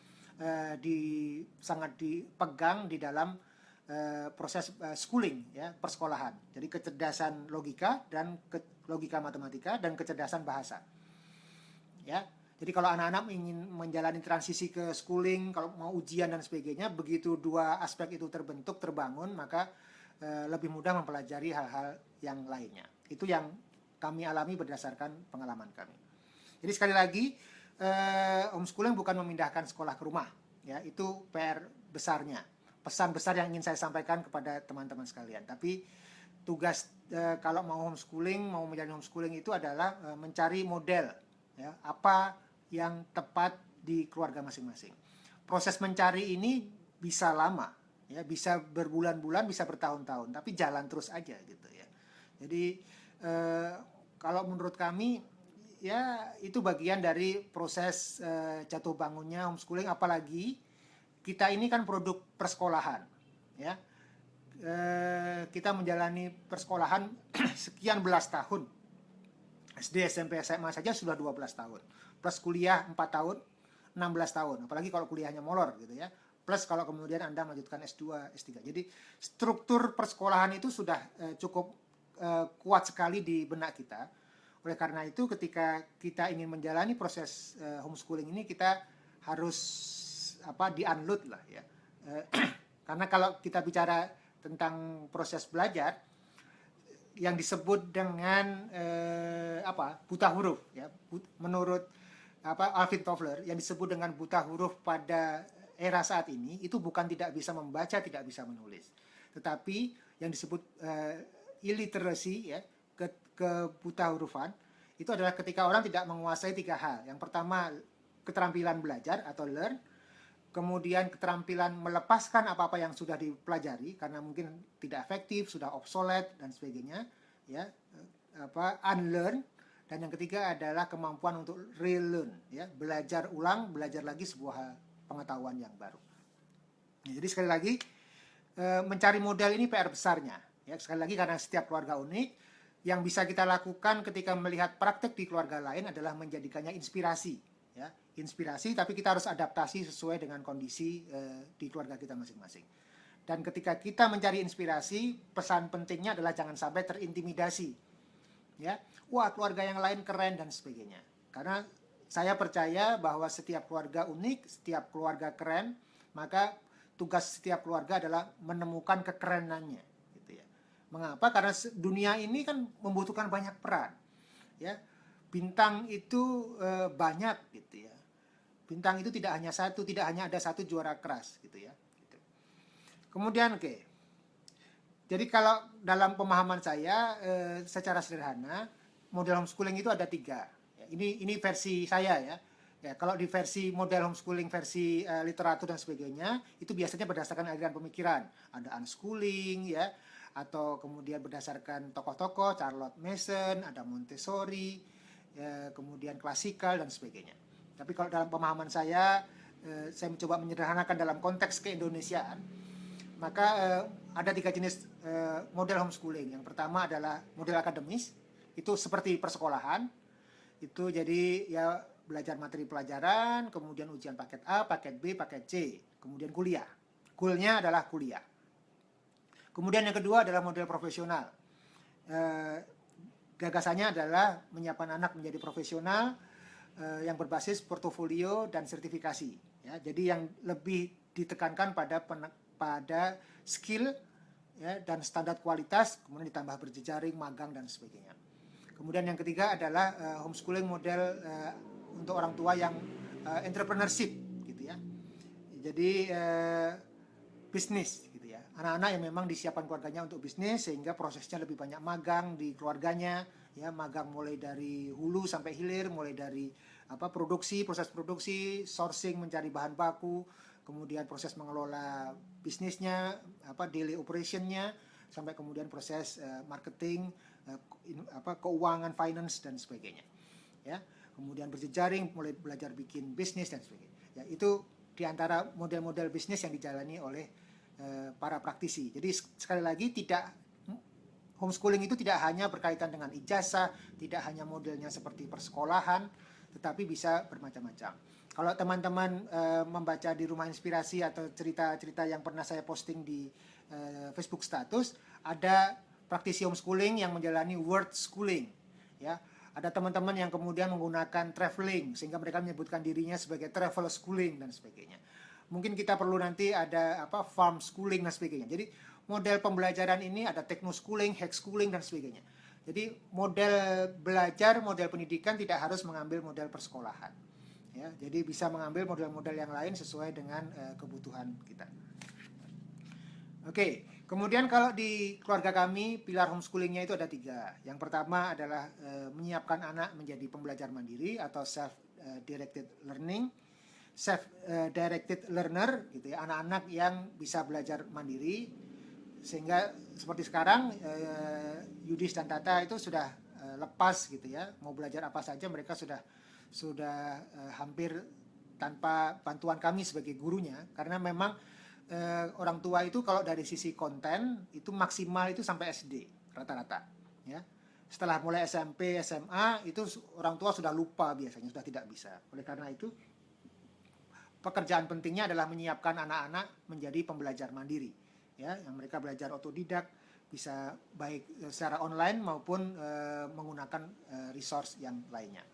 sangat dipegang di dalam proses schooling, ya, persekolahan. Jadi kecerdasan logika dan logika matematika dan kecerdasan bahasa. Ya. Jadi kalau anak-anak ingin menjalani transisi ke schooling, kalau mau ujian dan sebagainya, begitu dua aspek itu terbentuk, terbangun, maka lebih mudah mempelajari hal-hal yang lainnya. Itu yang kami alami berdasarkan pengalaman kami. Jadi sekali lagi, homeschooling bukan memindahkan sekolah ke rumah, ya, itu PR besarnya, pesan besar yang ingin saya sampaikan kepada teman-teman sekalian. Tapi tugas kalau mau homeschooling, mau menjalani homeschooling itu adalah mencari model, ya, apa yang tepat di keluarga masing-masing. Proses mencari ini bisa lama, ya, bisa berbulan-bulan, bisa bertahun-tahun, tapi jalan terus aja gitu ya. Jadi kalau menurut kami, ya itu bagian dari proses jatuh bangunnya homeschooling, apalagi kita ini kan produk persekolahan, ya. Kita menjalani persekolahan sekian belas tahun. SD, SMP, SMA saja sudah 12 tahun. Plus kuliah 4 tahun, 16 tahun. Apalagi kalau kuliahnya molor gitu ya. Plus kalau kemudian Anda melanjutkan S2, S3. Jadi struktur persekolahan itu sudah cukup kuat sekali di benak kita. Oleh karena itu ketika kita ingin menjalani proses homeschooling ini, kita harus di-unload lah ya. Karena kalau kita bicara tentang proses belajar yang disebut dengan buta huruf ya, menurut Alvin Toffler, yang disebut dengan buta huruf pada era saat ini itu bukan tidak bisa membaca, tidak bisa menulis, tetapi yang disebut illiteracy ya, kebuta hurufan itu adalah ketika orang tidak menguasai 3 hal. Yang pertama, keterampilan belajar atau learn. Kemudian keterampilan melepaskan apa-apa yang sudah dipelajari karena mungkin tidak efektif, sudah obsolete dan sebagainya, ya, unlearn. Dan yang ketiga adalah kemampuan untuk relearn, ya, belajar ulang, belajar lagi sebuah pengetahuan yang baru. Jadi sekali lagi, mencari model ini PR besarnya, ya. Sekali lagi karena setiap keluarga unik, yang bisa kita lakukan ketika melihat praktek di keluarga lain adalah menjadikannya inspirasi. Ya, inspirasi, tapi kita harus adaptasi sesuai dengan kondisi di keluarga kita masing-masing. Dan ketika kita mencari inspirasi, pesan pentingnya adalah jangan sampai terintimidasi. Ya, wah keluarga yang lain keren dan sebagainya. Karena saya percaya bahwa setiap keluarga unik, setiap keluarga keren, maka tugas setiap keluarga adalah menemukan kekerenannya. Gitu ya. Mengapa? Karena dunia ini kan membutuhkan banyak peran. Ya. Bintang itu banyak gitu ya. Bintang itu tidak hanya satu, tidak hanya ada satu juara keras gitu ya. Gitu. Kemudian jadi kalau dalam pemahaman saya secara sederhana model homeschooling itu ada 3. Ya, ini versi saya ya. Ya kalau di versi model homeschooling versi literatur dan sebagainya itu biasanya berdasarkan aliran pemikiran. Ada unschooling ya, atau kemudian berdasarkan tokoh-tokoh Charlotte Mason, ada Montessori. Ya, kemudian klasikal dan sebagainya. Tapi kalau dalam pemahaman saya mencoba menyederhanakan dalam konteks keindonesiaan, maka ada 3 jenis model homeschooling. Yang pertama adalah model akademis, itu seperti persekolahan, itu jadi ya belajar materi pelajaran, kemudian ujian paket A, paket B, paket C, kemudian kuliah. Goalnya adalah kuliah. Kemudian yang kedua adalah model profesional. Gagasannya adalah menyiapkan anak menjadi profesional yang berbasis portofolio dan sertifikasi. Ya, jadi yang lebih ditekankan pada skill ya, dan standar kualitas, kemudian ditambah berjejaring, magang dan sebagainya. Kemudian yang ketiga adalah homeschooling model untuk orang tua yang entrepreneurship, gitu ya. Jadi bisnis. Anak-anak yang memang disiapkan keluarganya untuk bisnis sehingga prosesnya lebih banyak magang di keluarganya, ya, magang mulai dari hulu sampai hilir, mulai dari produksi, proses produksi, sourcing, mencari bahan baku, kemudian proses mengelola bisnisnya, daily operationnya, sampai kemudian proses marketing, keuangan, finance dan sebagainya. Ya, kemudian berjejaring, mulai belajar bikin bisnis dan sebagainya. Ya, itu diantara model-model bisnis yang dijalani oleh para praktisi. Jadi sekali lagi homeschooling itu tidak hanya berkaitan dengan ijazah, tidak hanya modelnya seperti persekolahan, tetapi bisa bermacam-macam. Kalau teman-teman membaca di Rumah Inspirasi atau cerita-cerita yang pernah saya posting di Facebook status, ada praktisi homeschooling yang menjalani word schooling, ya. Ada teman-teman yang kemudian menggunakan traveling, sehingga mereka menyebutkan dirinya sebagai travel schooling dan sebagainya. Mungkin kita perlu nanti ada farm schooling dan sebagainya. Jadi model pembelajaran ini ada techno schooling, hack schooling dan sebagainya. Jadi model belajar, model pendidikan tidak harus mengambil model persekolahan. Ya, jadi bisa mengambil model-model yang lain sesuai dengan kebutuhan kita. Oke, kemudian kalau di keluarga kami pilar homeschoolingnya itu ada 3. Yang pertama adalah menyiapkan anak menjadi pembelajar mandiri atau self-directed learning, self-directed learner, gitu ya, anak-anak yang bisa belajar mandiri, sehingga seperti sekarang Yudis dan Tata itu sudah lepas gitu ya, mau belajar apa saja mereka sudah hampir tanpa bantuan kami sebagai gurunya, karena memang orang tua itu kalau dari sisi konten itu maksimal itu sampai SD rata-rata ya. Setelah mulai SMP, SMA itu orang tua sudah lupa biasanya, sudah tidak bisa. Oleh karena itu pekerjaan pentingnya adalah menyiapkan anak-anak menjadi pembelajar mandiri ya, yang mereka belajar otodidak, bisa baik secara online maupun menggunakan resource yang lainnya.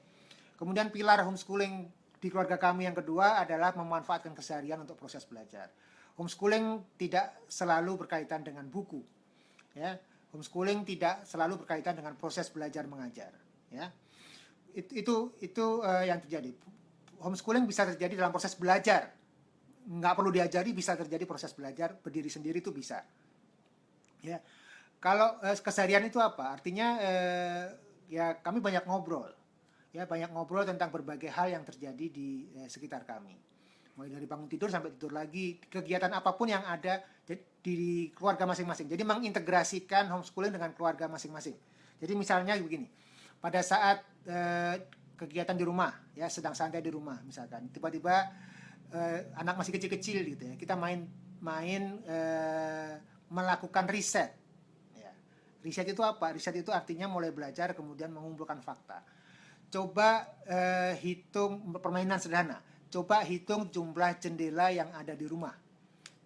Kemudian pilar homeschooling di keluarga kami yang kedua adalah memanfaatkan keseharian untuk proses belajar. Homeschooling tidak selalu berkaitan dengan buku, ya. Homeschooling tidak selalu berkaitan dengan proses belajar mengajar, ya. Itu yang terjadi. Homeschooling bisa terjadi dalam proses belajar, nggak perlu diajari, bisa terjadi proses belajar berdiri sendiri itu bisa, ya. Kalau keseharian itu apa? Artinya ya kami banyak ngobrol, ya, banyak ngobrol tentang berbagai hal yang terjadi di sekitar kami. Mulai dari bangun tidur sampai tidur lagi, kegiatan apapun yang ada di keluarga masing-masing. Jadi mengintegrasikan homeschooling dengan keluarga masing-masing. Jadi misalnya begini, pada saat kegiatan di rumah, ya sedang santai di rumah misalkan, tiba-tiba anak masih kecil-kecil gitu ya, kita main melakukan riset. Ya. Riset itu apa? Riset itu artinya mulai belajar kemudian mengumpulkan fakta. Coba hitung permainan sederhana. Coba hitung jumlah jendela yang ada di rumah,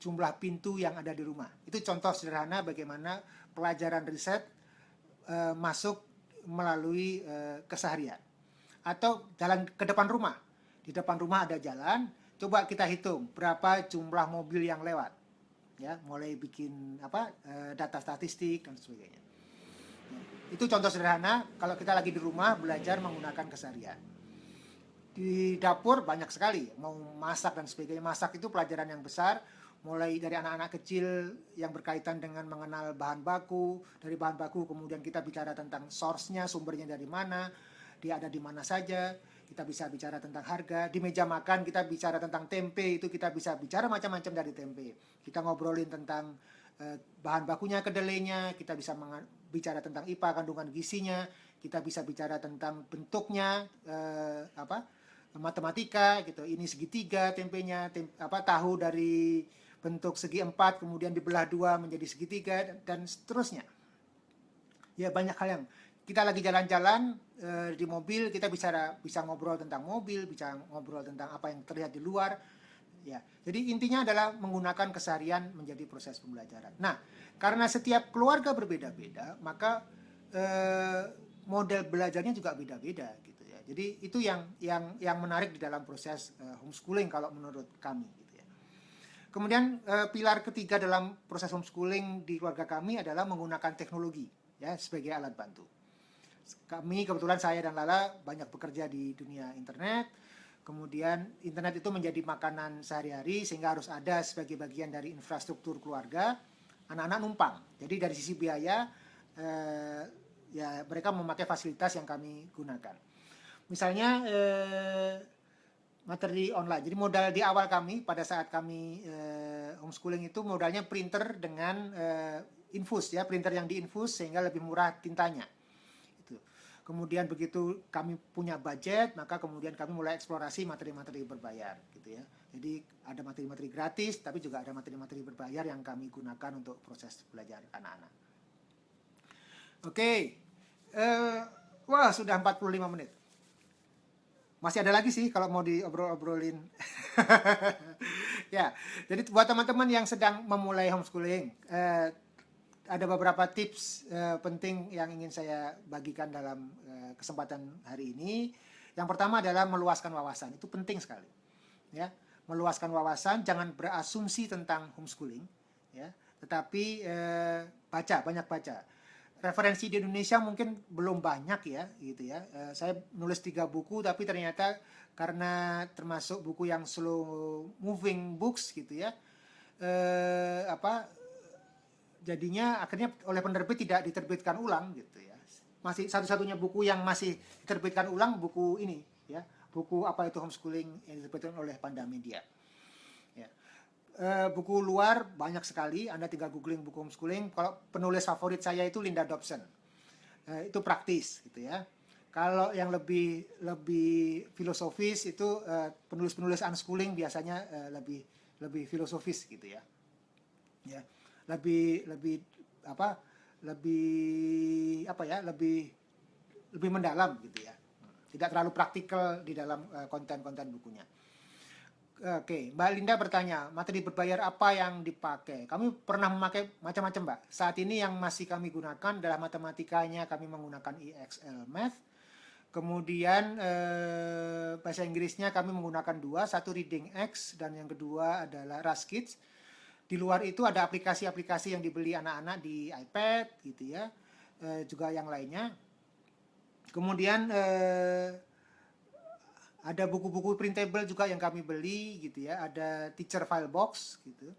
jumlah pintu yang ada di rumah. Itu contoh sederhana bagaimana pelajaran riset masuk melalui keseharian. Atau jalan ke depan rumah. Di depan rumah ada jalan, coba kita hitung berapa jumlah mobil yang lewat. Ya, mulai bikin data statistik dan sebagainya. Itu contoh sederhana kalau kita lagi di rumah belajar menggunakan keseharian. Di dapur banyak sekali, mau masak dan sebagainya. Masak itu pelajaran yang besar, mulai dari anak-anak kecil yang berkaitan dengan mengenal bahan baku. Dari bahan baku kemudian kita bicara tentang source-nya, sumbernya dari mana, dia ada di mana saja. Kita bisa bicara tentang harga. Di meja makan kita bicara tentang tempe, itu kita bisa bicara macam-macam dari tempe. Kita ngobrolin tentang bahan bakunya, kedelainya, kita bisa bicara tentang IPA, kandungan gizinya, kita bisa bicara tentang bentuknya, matematika gitu, ini segitiga tempenya, tahu dari bentuk segi 4 kemudian dibelah 2 menjadi segitiga dan seterusnya. Ya banyak hal yang kita lagi jalan-jalan di mobil, kita bisa ngobrol tentang mobil, bisa ngobrol tentang apa yang terlihat di luar. Ya, jadi intinya adalah menggunakan keseharian menjadi proses pembelajaran. Nah, karena setiap keluarga berbeda-beda, maka model belajarnya juga beda-beda gitu. Jadi itu yang menarik di dalam proses homeschooling kalau menurut kami gitu ya. Kemudian pilar ketiga dalam proses homeschooling di keluarga kami adalah menggunakan teknologi ya sebagai alat bantu. Kami kebetulan saya dan Lala banyak bekerja di dunia internet. Kemudian internet itu menjadi makanan sehari-hari sehingga harus ada sebagai bagian dari infrastruktur keluarga. Anak-anak numpang. Jadi dari sisi biaya ya mereka memakai fasilitas yang kami gunakan. Misalnya materi online. Jadi modal di awal kami pada saat kami homeschooling itu modalnya printer dengan infus ya, printer yang diinfus sehingga lebih murah tintanya. Itu. Kemudian begitu kami punya budget, maka kemudian kami mulai eksplorasi materi-materi berbayar gitu ya. Jadi ada materi-materi gratis tapi juga ada materi-materi berbayar yang kami gunakan untuk proses belajar anak-anak. Oke. Wah, sudah 45 menit. Masih ada lagi sih kalau mau diobrol-obrolin. Ya, jadi buat teman-teman yang sedang memulai homeschooling, ada beberapa tips penting yang ingin saya bagikan dalam kesempatan hari ini. Yang pertama adalah meluaskan wawasan. Itu penting sekali. Ya, meluaskan wawasan, jangan berasumsi tentang homeschooling, ya, tetapi banyak baca. Referensi di Indonesia mungkin belum banyak ya, gitu ya. Saya nulis 3 buku, tapi ternyata karena termasuk buku yang slow moving books, gitu ya, jadinya akhirnya oleh penerbit tidak diterbitkan ulang, gitu ya. Masih satu-satunya buku yang masih diterbitkan ulang buku ini, ya, buku Apa Itu Homeschooling yang diterbitkan oleh Panda Media. Ya. Buku luar banyak sekali, Anda tinggal googling buku homeschooling. Kalau penulis favorit saya itu Linda Dobson, itu praktis, gitu ya. Kalau yang lebih filosofis itu penulis-penulis unschooling biasanya lebih filosofis, gitu ya. Ya, lebih mendalam, gitu ya. Tidak terlalu praktikal di dalam konten-konten bukunya. Oke, Mbak Linda bertanya, materi berbayar apa yang dipakai? Kami pernah memakai macam-macam, Mbak. Saat ini yang masih kami gunakan adalah matematikanya, kami menggunakan EXL Math. Kemudian bahasa Inggrisnya kami menggunakan 2, satu Reading X dan yang kedua adalah Ruskids. Di luar itu ada aplikasi-aplikasi yang dibeli anak-anak di iPad, gitu ya, juga yang lainnya. Kemudian ada buku-buku printable juga yang kami beli, gitu ya. Ada teacher file box, gitu.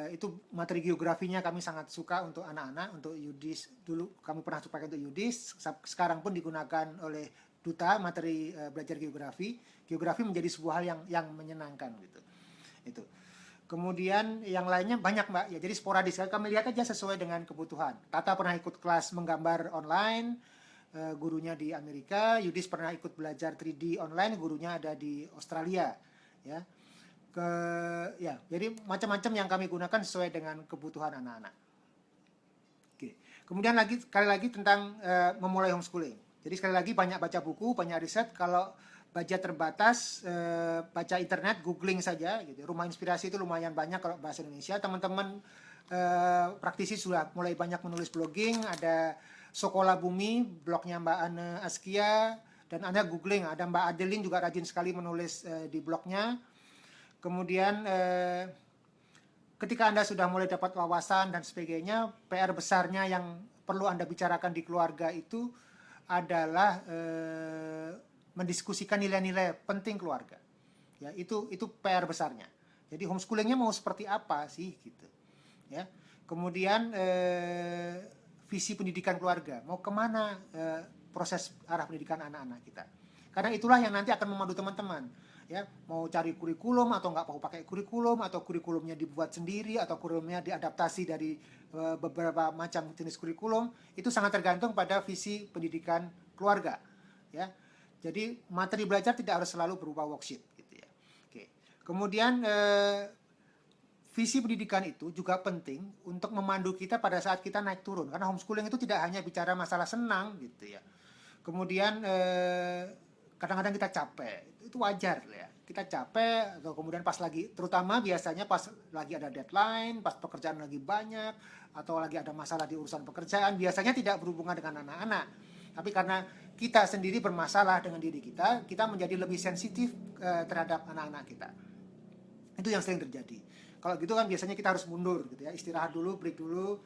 Itu materi geografinya kami sangat suka untuk anak-anak, untuk Yudis. Dulu kami pernah pakai untuk Yudis, sekarang pun digunakan oleh Duta materi belajar geografi. Geografi menjadi sebuah hal yang menyenangkan, gitu. Itu. Kemudian yang lainnya banyak, Mbak. Ya, jadi sporadis. Kami lihat aja sesuai dengan kebutuhan. Tata pernah ikut kelas menggambar online, gurunya di Amerika. Yudis pernah ikut belajar 3D online, gurunya ada di Australia. Ya, jadi macam-macam yang kami gunakan sesuai dengan kebutuhan anak-anak. Oke. Kemudian sekali lagi tentang memulai homeschooling. Jadi sekali lagi banyak baca buku, banyak riset. Kalau budget terbatas, baca internet, googling saja, gitu. Rumah Inspirasi itu lumayan banyak kalau bahasa Indonesia. Teman-teman praktisi sudah mulai banyak menulis blogging. Ada Sekolah Bumi, blognya Mbak Anne Askia, dan Anda googling, ada Mbak Adeline juga rajin sekali menulis di blognya. Kemudian ketika Anda sudah mulai dapat wawasan dan sebagainya, PR besarnya yang perlu Anda bicarakan di keluarga itu adalah mendiskusikan nilai-nilai penting keluarga. Ya, itu PR besarnya. Jadi homeschoolingnya mau seperti apa sih, gitu. Ya. Kemudian visi pendidikan keluarga, mau kemana proses arah pendidikan anak-anak kita. Karena itulah yang nanti akan memadu teman-teman. Ya, mau cari kurikulum atau nggak mau pakai kurikulum, atau kurikulumnya dibuat sendiri, atau kurikulumnya diadaptasi dari beberapa macam jenis kurikulum, itu sangat tergantung pada visi pendidikan keluarga. Ya. Jadi materi belajar tidak harus selalu berupa worksheet, gitu ya. Oke. Kemudian visi pendidikan itu juga penting untuk memandu kita pada saat kita naik turun, karena homeschooling itu tidak hanya bicara masalah senang, gitu ya. Kemudian kadang-kadang kita capek, itu wajar ya. Kita capek, atau kemudian terutama biasanya pas lagi ada deadline, pas pekerjaan lagi banyak, atau lagi ada masalah di urusan pekerjaan, biasanya tidak berhubungan dengan anak-anak. Tapi karena kita sendiri bermasalah dengan diri kita menjadi lebih sensitif terhadap anak-anak kita. Itu yang sering terjadi. Kalau gitu kan biasanya kita harus mundur, gitu ya, istirahat dulu, break dulu,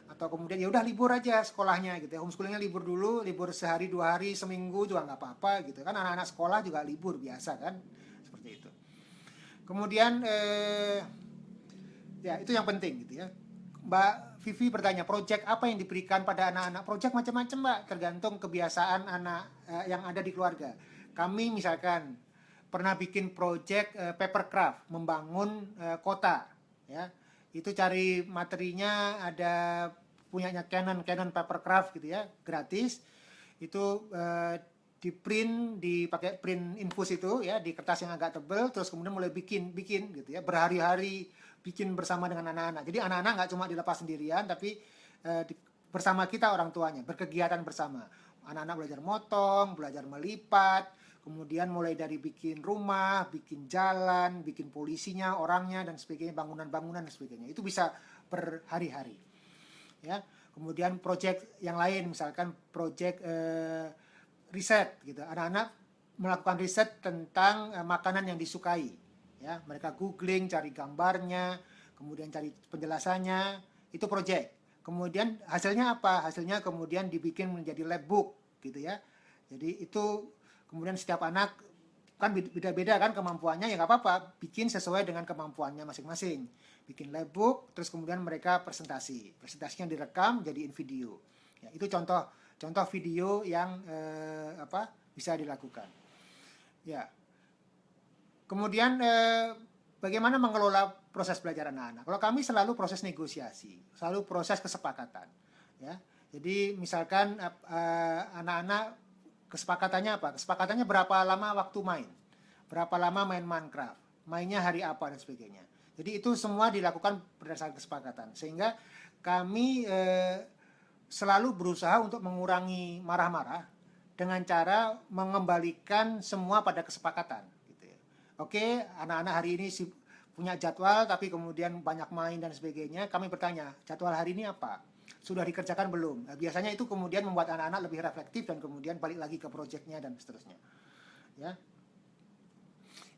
atau kemudian ya udah libur aja sekolahnya, gitu ya. Homeschoolingnya libur dulu, libur sehari, 2 hari, seminggu juga nggak apa-apa, gitu kan. Anak-anak sekolah juga libur biasa kan, seperti itu. Kemudian ya itu yang penting, gitu ya. Mbak Vivi bertanya, proyek apa yang diberikan pada anak-anak? Proyek macam-macam, Mbak, tergantung kebiasaan anak yang ada di keluarga. Kami misalkan pernah bikin proyek papercraft, membangun kota, ya. Itu cari materinya, ada punyanya Canon papercraft, gitu ya, gratis. Itu dipakai print infus itu, ya, di kertas yang agak tebal, terus kemudian mulai bikin, gitu ya, berhari-hari bikin bersama dengan anak-anak. Jadi anak-anak nggak cuma dilepas sendirian, tapi bersama kita orang tuanya, berkegiatan bersama. Anak-anak belajar motong, belajar melipat, kemudian mulai dari bikin rumah, bikin jalan, bikin polisinya, orangnya, dan sebagainya, bangunan-bangunan dan sebagainya. Itu bisa berhari-hari. ya. Kemudian proyek yang lain, misalkan proyek riset gitu. Anak-anak melakukan riset tentang makanan yang disukai, ya. Mereka googling, cari gambarnya, kemudian cari penjelasannya, itu proyek. Kemudian hasilnya apa? Hasilnya kemudian dibikin menjadi lab book gitu ya. Jadi itu kemudian setiap anak kan beda-beda kan kemampuannya, ya nggak apa-apa, bikin sesuai dengan kemampuannya masing-masing. Bikin lab book, terus kemudian mereka presentasinya direkam jadiin video. Ya, itu contoh video yang bisa dilakukan. Ya, kemudian bagaimana mengelola proses belajar anak-anak? Kalau kami selalu proses negosiasi, selalu proses kesepakatan. Ya, jadi misalkan anak-anak kesepakatannya apa? Kesepakatannya berapa lama waktu main, berapa lama main Minecraft, mainnya hari apa dan sebagainya. Jadi itu semua dilakukan berdasarkan kesepakatan. Sehingga kami selalu berusaha untuk mengurangi marah-marah dengan cara mengembalikan semua pada kesepakatan. Gitu ya. Oke, anak-anak hari ini punya jadwal, tapi kemudian banyak main dan sebagainya. Kami bertanya, jadwal hari ini apa? Sudah dikerjakan belum? Nah, biasanya itu kemudian membuat anak-anak lebih reflektif dan kemudian balik lagi ke proyeknya dan seterusnya. Ya,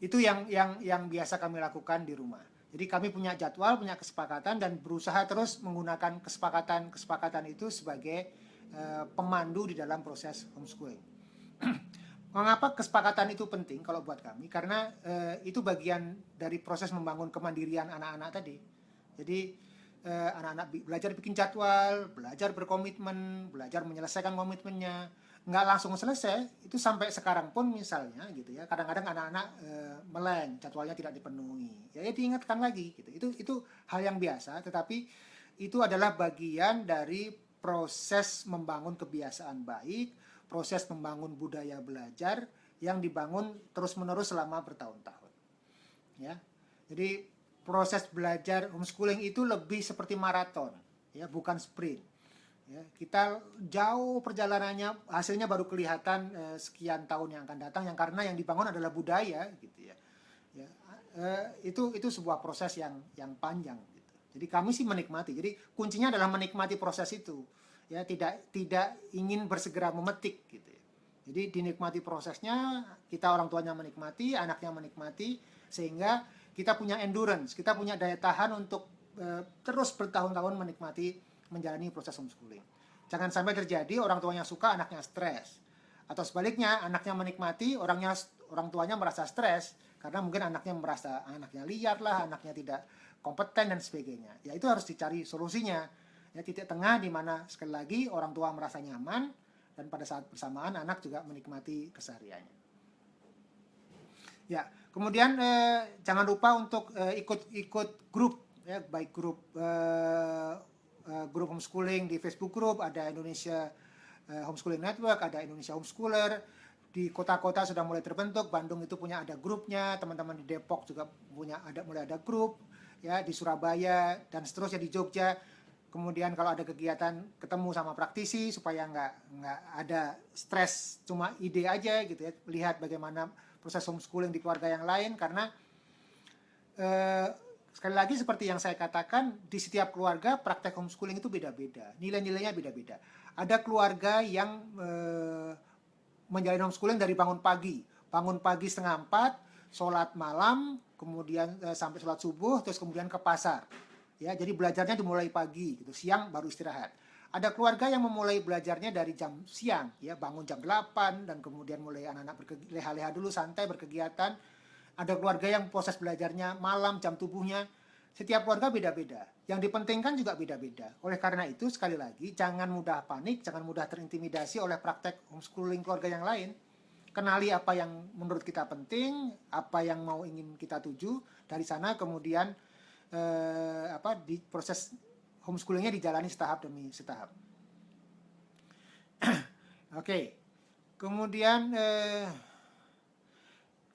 itu yang biasa kami lakukan di rumah. Jadi kami punya jadwal, punya kesepakatan dan berusaha terus menggunakan kesepakatan itu sebagai pemandu di dalam proses homeschooling. Mengapa kesepakatan itu penting kalau buat kami? Karena itu bagian dari proses membangun kemandirian anak-anak tadi. Jadi anak-anak belajar bikin jadwal, belajar berkomitmen, belajar menyelesaikan komitmennya. Nggak langsung selesai, itu sampai sekarang pun misalnya gitu ya, kadang-kadang anak-anak meleng, jadwalnya tidak dipenuhi. Ya diingatkan lagi gitu. Itu hal yang biasa, tetapi itu adalah bagian dari proses membangun kebiasaan baik, proses membangun budaya belajar yang dibangun terus-menerus selama bertahun-tahun. Ya. Jadi proses belajar homeschooling itu lebih seperti maraton, ya, bukan sprint. Ya, kita jauh perjalanannya, hasilnya baru kelihatan sekian tahun yang akan datang, yang karena yang dibangun adalah budaya, gitu ya. Ya, itu sebuah proses yang panjang. Gitu. Jadi kami sih menikmati. Jadi kuncinya adalah menikmati proses itu. Ya, tidak ingin bersegera memetik, gitu ya. Jadi dinikmati prosesnya, kita orang tuanya menikmati, anaknya menikmati, sehingga kita punya endurance, kita punya daya tahan untuk terus bertahun-tahun menikmati menjalani proses homeschooling. Jangan sampai terjadi orang tuanya suka, anaknya stres. Atau sebaliknya, anaknya menikmati, orang tuanya merasa stres, karena mungkin anaknya merasa anaknya liar lah, anaknya tidak kompeten dan sebagainya. Ya itu harus dicari solusinya. Ya, titik tengah di mana sekali lagi orang tua merasa nyaman, dan pada saat bersamaan anak juga menikmati kesehariannya. Ya, kemudian jangan lupa untuk ikut grup, ya, baik grup homeschooling di Facebook group, ada Indonesia Homeschooling Network, ada Indonesia Homeschooler. Di kota-kota sudah mulai terbentuk. Bandung itu punya ada grupnya, teman-teman di Depok juga mulai ada grup, ya, di Surabaya dan seterusnya, di Jogja. Kemudian kalau ada kegiatan ketemu sama praktisi supaya nggak ada stres cuma ide aja gitu ya. Lihat bagaimana proses homeschooling di keluarga yang lain, karena sekali lagi seperti yang saya katakan, di setiap keluarga praktek homeschooling itu beda-beda, nilai-nilainya beda-beda. Ada keluarga yang menjalani homeschooling dari bangun pagi 3:30, sholat malam, kemudian sampai sholat subuh, terus kemudian ke pasar. Ya, jadi belajarnya dimulai pagi, gitu, siang baru istirahat. Ada keluarga yang memulai belajarnya dari jam siang, ya, bangun jam 8 dan kemudian mulai anak-anak leha-leha dulu, santai berkegiatan. Ada keluarga yang proses belajarnya malam, jam tubuhnya. Setiap keluarga beda-beda. Yang dipentingkan juga beda-beda. Oleh karena itu, sekali lagi, jangan mudah panik, jangan mudah terintimidasi oleh praktek homeschooling keluarga yang lain. Kenali apa yang menurut kita penting, apa yang mau ingin kita tuju. Dari sana kemudian di proses homeschoolingnya dijalani setahap demi setahap. Oke. Kemudian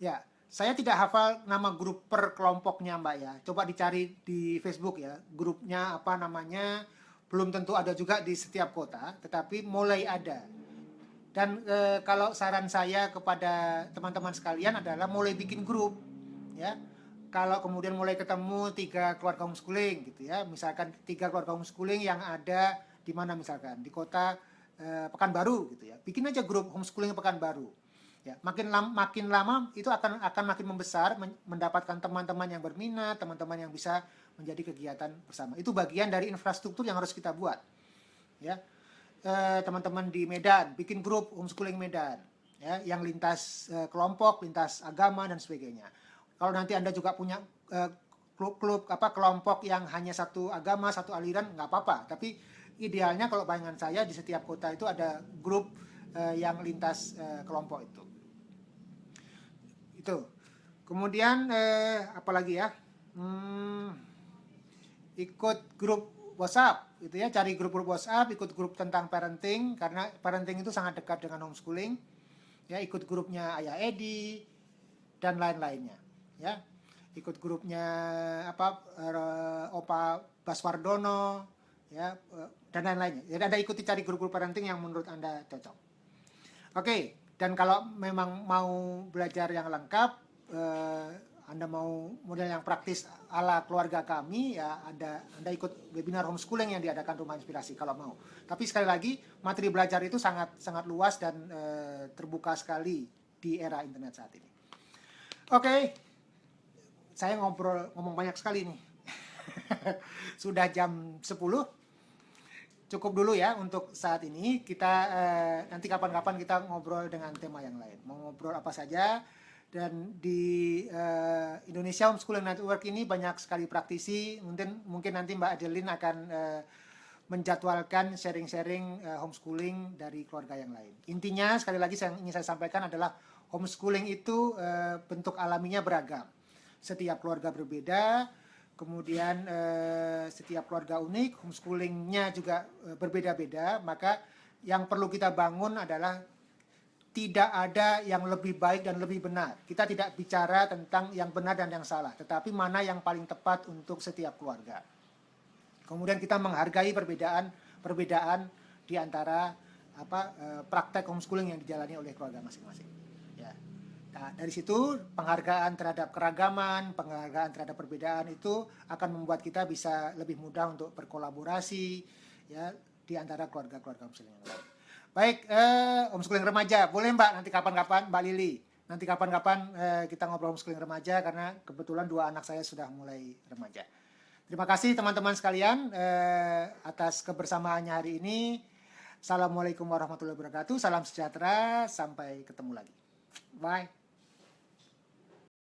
ya, saya tidak hafal nama grup per kelompoknya, Mbak, ya. Coba dicari di Facebook ya, grupnya apa namanya. Belum tentu ada juga di setiap kota, tetapi mulai ada. Dan kalau saran saya kepada teman-teman sekalian adalah mulai bikin grup, ya. kalau kemudian mulai ketemu 3 keluarga homeschooling gitu ya, misalkan 3 keluarga homeschooling yang ada di mana misalkan di kota Pekanbaru gitu ya, bikin aja grup homeschooling Pekanbaru. Ya, makin lama itu akan makin membesar, mendapatkan teman-teman yang berminat, teman-teman yang bisa menjadi kegiatan bersama. Itu bagian dari infrastruktur yang harus kita buat. Ya, teman-teman di Medan bikin grup homeschooling Medan, ya, yang lintas kelompok, lintas agama dan sebagainya. Kalau nanti Anda juga punya klub kelompok yang hanya satu agama, satu aliran, nggak apa-apa. Tapi idealnya kalau bayangan saya di setiap kota itu ada grup yang lintas kelompok itu. Itu. Kemudian apalagi ya? Ikut grup WhatsApp gitu ya, cari grup-grup WhatsApp, ikut grup tentang parenting karena parenting itu sangat dekat dengan homeschooling. Ya, ikut grupnya Ayah Edi dan lain-lainnya, ya. Ikut grupnya Opa Baswardono, ya, dan lain-lainnya. Jadi Anda ikuti, cari grup-grup parenting yang menurut Anda cocok. Oke, dan kalau memang mau belajar yang lengkap, Anda mau model yang praktis ala keluarga kami, ya Anda ikut webinar homeschooling yang diadakan Rumah Inspirasi kalau mau. Tapi sekali lagi, materi belajar itu sangat luas dan terbuka sekali di era internet saat ini. Oke, saya ngomong banyak sekali nih. Sudah jam 10. Cukup dulu ya untuk saat ini. Kita nanti kapan-kapan kita ngobrol dengan tema yang lain. Mau ngobrol apa saja. Dan di Indonesia Homeschooling Network ini banyak sekali praktisi. Mungkin nanti Mbak Adeline akan menjadwalkan sharing-sharing homeschooling dari keluarga yang lain. Intinya sekali lagi yang ingin saya sampaikan adalah homeschooling itu bentuk alaminya beragam. Setiap keluarga berbeda, kemudian setiap keluarga unik, homeschoolingnya juga berbeda-beda. Maka yang perlu kita bangun adalah tidak ada yang lebih baik dan lebih benar. Kita tidak bicara tentang yang benar dan yang salah, tetapi mana yang paling tepat untuk setiap keluarga. Kemudian kita menghargai perbedaan di antara praktek homeschooling yang dijalani oleh keluarga masing-masing. Ya. Nah, dari situ penghargaan terhadap keragaman, penghargaan terhadap perbedaan itu akan membuat kita bisa lebih mudah untuk berkolaborasi, ya, di antara keluarga-keluarga homeschooling yang lain. Baik, homeschooling remaja, boleh Mbak nanti kapan-kapan, Mbak Lili, nanti kapan-kapan kita ngobrol homeschooling remaja karena kebetulan 2 anak saya sudah mulai remaja. Terima kasih teman-teman sekalian atas kebersamaannya hari ini. Assalamualaikum warahmatullahi wabarakatuh, salam sejahtera, sampai ketemu lagi. Bye.